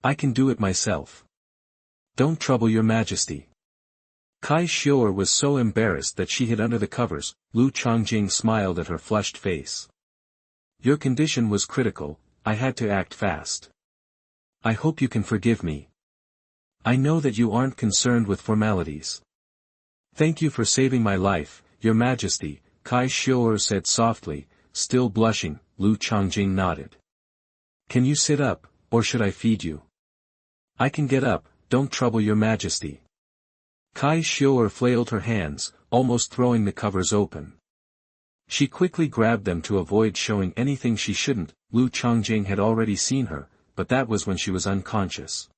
I can do it myself. Don't trouble your majesty." Kai Xiu'er was so embarrassed that she hid under the covers. Lu Changjing smiled at her flushed face. "Your condition was critical, I had to act fast. I hope you can forgive me. I know that you aren't concerned with formalities." "Thank you for saving my life, your majesty," Kai Xiu'er said softly, still blushing. Lu Changjing nodded. "Can you sit up, or should I feed you?" "I can get up, don't trouble your majesty." Kai Xiu'er flailed her hands, almost throwing the covers open. She quickly grabbed them to avoid showing anything she shouldn't. Lu Changjing had already seen her, but that was when she was unconscious.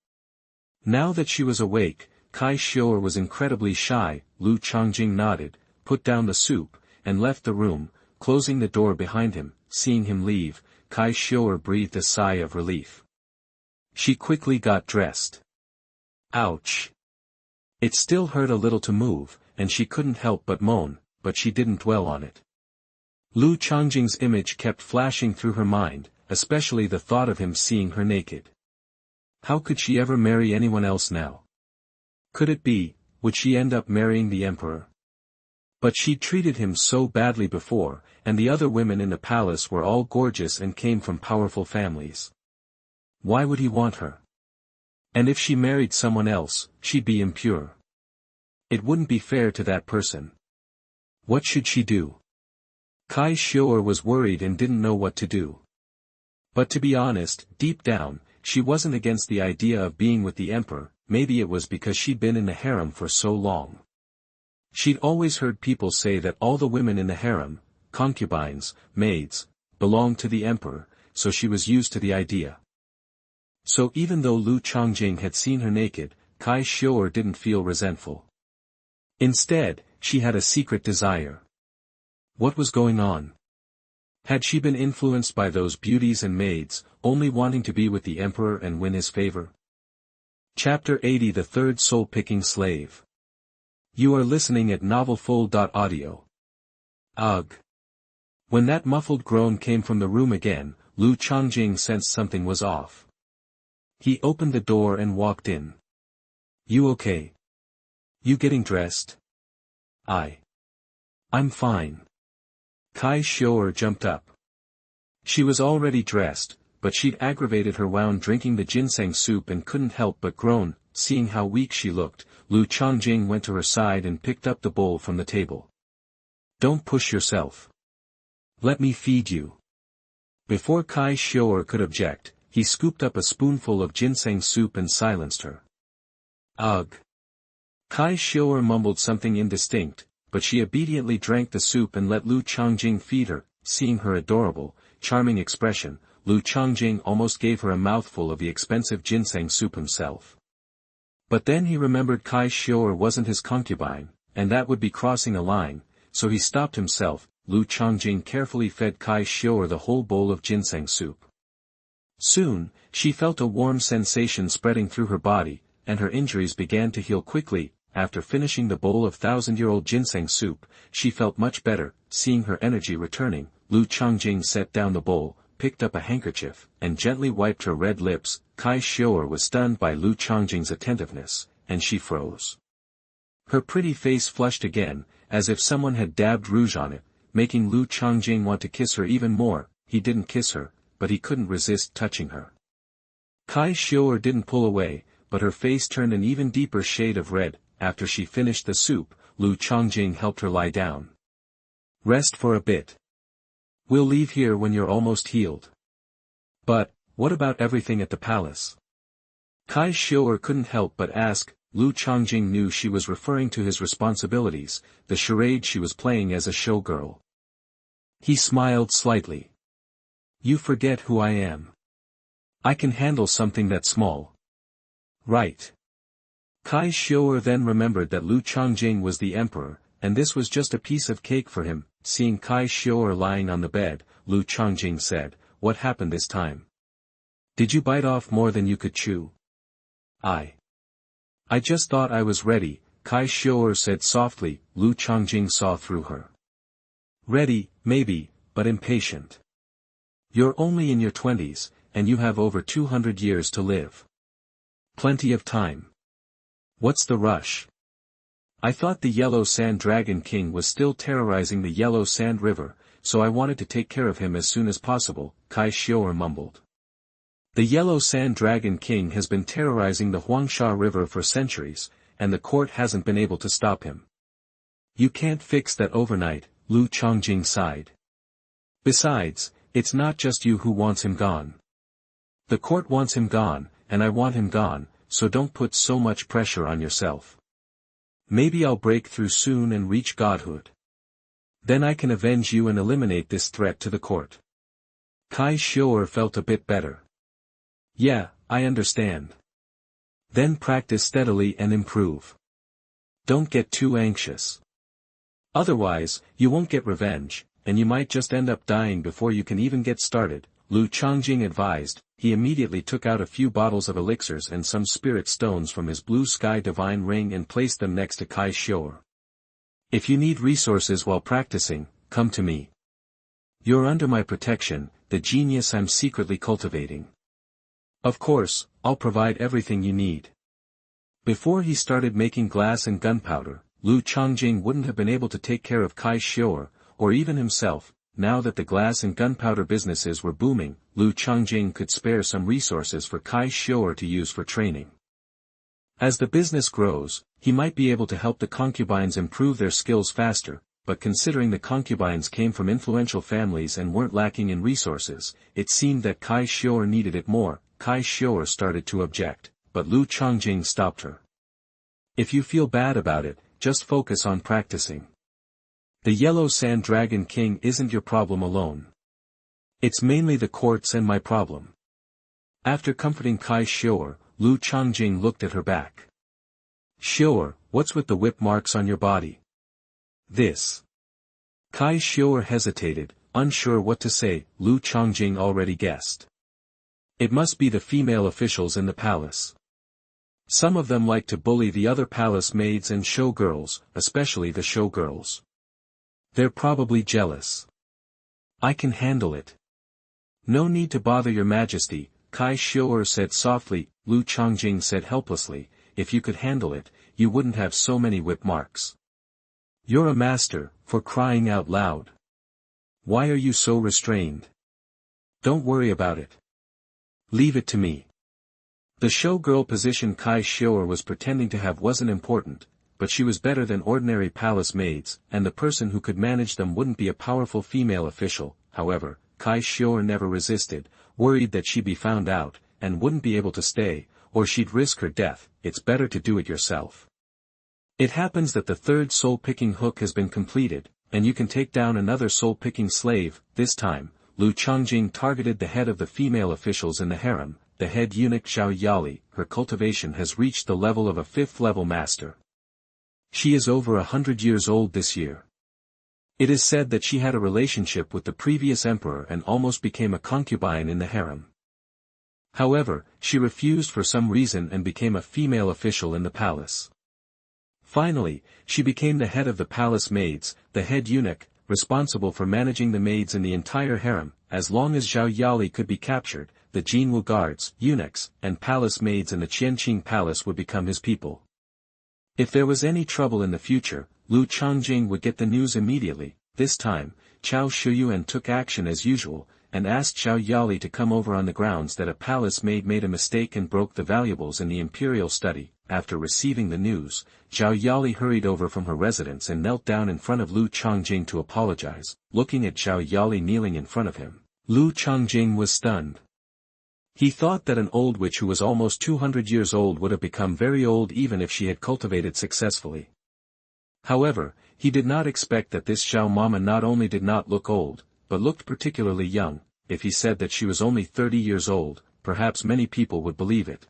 Now that she was awake, Kai Xiu'er was incredibly shy. Lu Changjing nodded, put down the soup, and left the room, closing the door behind him. Seeing him leave, Kai Xiu'er breathed a sigh of relief. She quickly got dressed. Ouch! It still hurt a little to move, and she couldn't help but moan, but she didn't dwell on it. Lu Changjing's image kept flashing through her mind, especially the thought of him seeing her naked. How could she ever marry anyone else now? Could it be, would she end up marrying the emperor? But she'd treated him so badly before, and the other women in the palace were all gorgeous and came from powerful families. Why would he want her? And if she married someone else, she'd be impure. It wouldn't be fair to that person. What should she do? Kai Xiu'er was worried and didn't know what to do. But to be honest, deep down, she wasn't against the idea of being with the emperor. Maybe it was because she'd been in the harem for so long. She'd always heard people say that all the women in the harem, concubines, maids, belonged to the emperor, so she was used to the idea. So even though Lu Changjing had seen her naked, Kai Xiu'er didn't feel resentful. Instead, she had a secret desire. What was going on? Had she been influenced by those beauties and maids, only wanting to be with the emperor and win his favor? Chapter 80 The Third Soul-Picking Slave. You are listening at novelfull.audio. Ugh. When that muffled groan came from the room again, Lu Changjing sensed something was off. He opened the door and walked in. You okay? You getting dressed? I'm fine. Kai Xiu'er jumped up. She was already dressed, but she'd aggravated her wound drinking the ginseng soup and couldn't help but groan. Seeing how weak she looked, Lu Changjing went to her side and picked up the bowl from the table. Don't push yourself. Let me feed you. Before Kai Xiu'er could object, he scooped up a spoonful of ginseng soup and silenced her. Ugh. Kai Xiu'er mumbled something indistinct, but she obediently drank the soup and let Lu Changjing feed her. Seeing her adorable, charming expression, Lu Changjing almost gave her a mouthful of the expensive ginseng soup himself. But then he remembered Kai Xiu'er wasn't his concubine, and that would be crossing a line, so he stopped himself. Lu Changjing carefully fed Kai Xiu'er the whole bowl of ginseng soup. Soon, she felt a warm sensation spreading through her body, and her injuries began to heal quickly. After finishing the bowl of thousand-year-old ginseng soup, she felt much better. Seeing her energy returning, Lu Changjing set down the bowl, picked up a handkerchief, and gently wiped her red lips. Kai Xiu'er was stunned by Lu Changjing's attentiveness, and she froze. Her pretty face flushed again, as if someone had dabbed rouge on it, making Lu Changjing want to kiss her even more. He didn't kiss her, but he couldn't resist touching her. Kai Xiu'er didn't pull away, but her face turned an even deeper shade of red. After she finished the soup, Lu Changjing helped her lie down. Rest for a bit. We'll leave here when you're almost healed. But, what about everything at the palace? Kai Xiu'er couldn't help but ask. Lu Changjing knew she was referring to his responsibilities, the charade she was playing as a showgirl. He smiled slightly. You forget who I am. I can handle something that small. Right. Kai Xiu'er then remembered that Lu Changjing was the emperor, and this was just a piece of cake for him. Seeing Kai Xiu'er lying on the bed, Lu Changjing said, "What happened this time? Did you bite off more than you could chew?" I just thought I was ready," Kai Xiu'er said softly. Lu Changjing saw through her. Ready, maybe, but impatient. You're only in your 20s, and you have over 200 years to live. Plenty of time. What's the rush? I thought the Yellow Sand Dragon King was still terrorizing the Yellow Sand River, so I wanted to take care of him as soon as possible, Kai Xiu'er mumbled. The Yellow Sand Dragon King has been terrorizing the Huangsha River for centuries, and the court hasn't been able to stop him. You can't fix that overnight, Lu Changjing sighed. Besides, it's not just you who wants him gone. The court wants him gone, and I want him gone, so don't put so much pressure on yourself. Maybe I'll break through soon and reach godhood. Then I can avenge you and eliminate this threat to the court. Kai Xiu'er felt a bit better. Yeah, I understand. Then practice steadily and improve. Don't get too anxious. Otherwise, you won't get revenge, and you might just end up dying before you can even get started, Lu Changjing advised. He immediately took out a few bottles of elixirs and some spirit stones from his blue sky divine ring and placed them next to Kai Xiu'er. If you need resources while practicing, come to me. You're under my protection, the genius I'm secretly cultivating. Of course, I'll provide everything you need. Before he started making glass and gunpowder, Lu Changjing wouldn't have been able to take care of Kai Xiu'er, or even himself. Now that the glass and gunpowder businesses were booming, Lu Changjing could spare some resources for Kai Xiu'er to use for training. As the business grows, he might be able to help the concubines improve their skills faster, but considering the concubines came from influential families and weren't lacking in resources, it seemed that Kai Xiu'er needed it more. Kai Xiu'er started to object, but Lu Changjing stopped her. If you feel bad about it, just focus on practicing. The Yellow Sand Dragon King isn't your problem alone. It's mainly the courts and my problem. After comforting Kai Xiu'er, Lu Changjing looked at her back. Xiu'er, what's with the whip marks on your body? This. Kai Xiu'er hesitated, unsure what to say. Lu Changjing already guessed. It must be the female officials in the palace. Some of them like to bully the other palace maids and showgirls, especially the showgirls. They're probably jealous. I can handle it. No need to bother your majesty, Kai Xiu'er said softly. Lu Changjing said helplessly, if you could handle it, you wouldn't have so many whip marks. You're a master, for crying out loud. Why are you so restrained? Don't worry about it. Leave it to me. The showgirl position Kai Xiu'er was pretending to have wasn't important, but she was better than ordinary palace maids, and the person who could manage them wouldn't be a powerful female official. However, Kai Xiu'er never resisted, worried that she'd be found out, and wouldn't be able to stay, or she'd risk her death. It's better to do it yourself. It happens that the third soul-picking hook has been completed, and you can take down another soul-picking slave. This time, Lu Changjing targeted the head of the female officials in the harem, the head eunuch Zhao Yali. Her cultivation has reached the level of a 5th-level master. She is over 100 years old this year. It is said that she had a relationship with the previous emperor and almost became a concubine in the harem. However, she refused for some reason and became a female official in the palace. Finally, she became the head of the palace maids, the head eunuch, responsible for managing the maids in the entire harem. As long as Zhao Yali could be captured, the Jinwu guards, eunuchs, and palace maids in the Qianqing palace would become his people. If there was any trouble in the future, Lu Changjing would get the news immediately. This time, Chao Shuyuan took action as usual, and asked Zhao Yali to come over on the grounds that a palace maid made a mistake and broke the valuables in the imperial study. After receiving the news, Zhao Yali hurried over from her residence and knelt down in front of Lu Changjing to apologize. Looking at Zhao Yali kneeling in front of him, Lu Changjing was stunned. He thought that an old witch who was almost 200 years old would have become very old even if she had cultivated successfully. However, he did not expect that this Zhao Mama not only did not look old, but looked particularly young. If he said that she was only 30 years old, perhaps many people would believe it.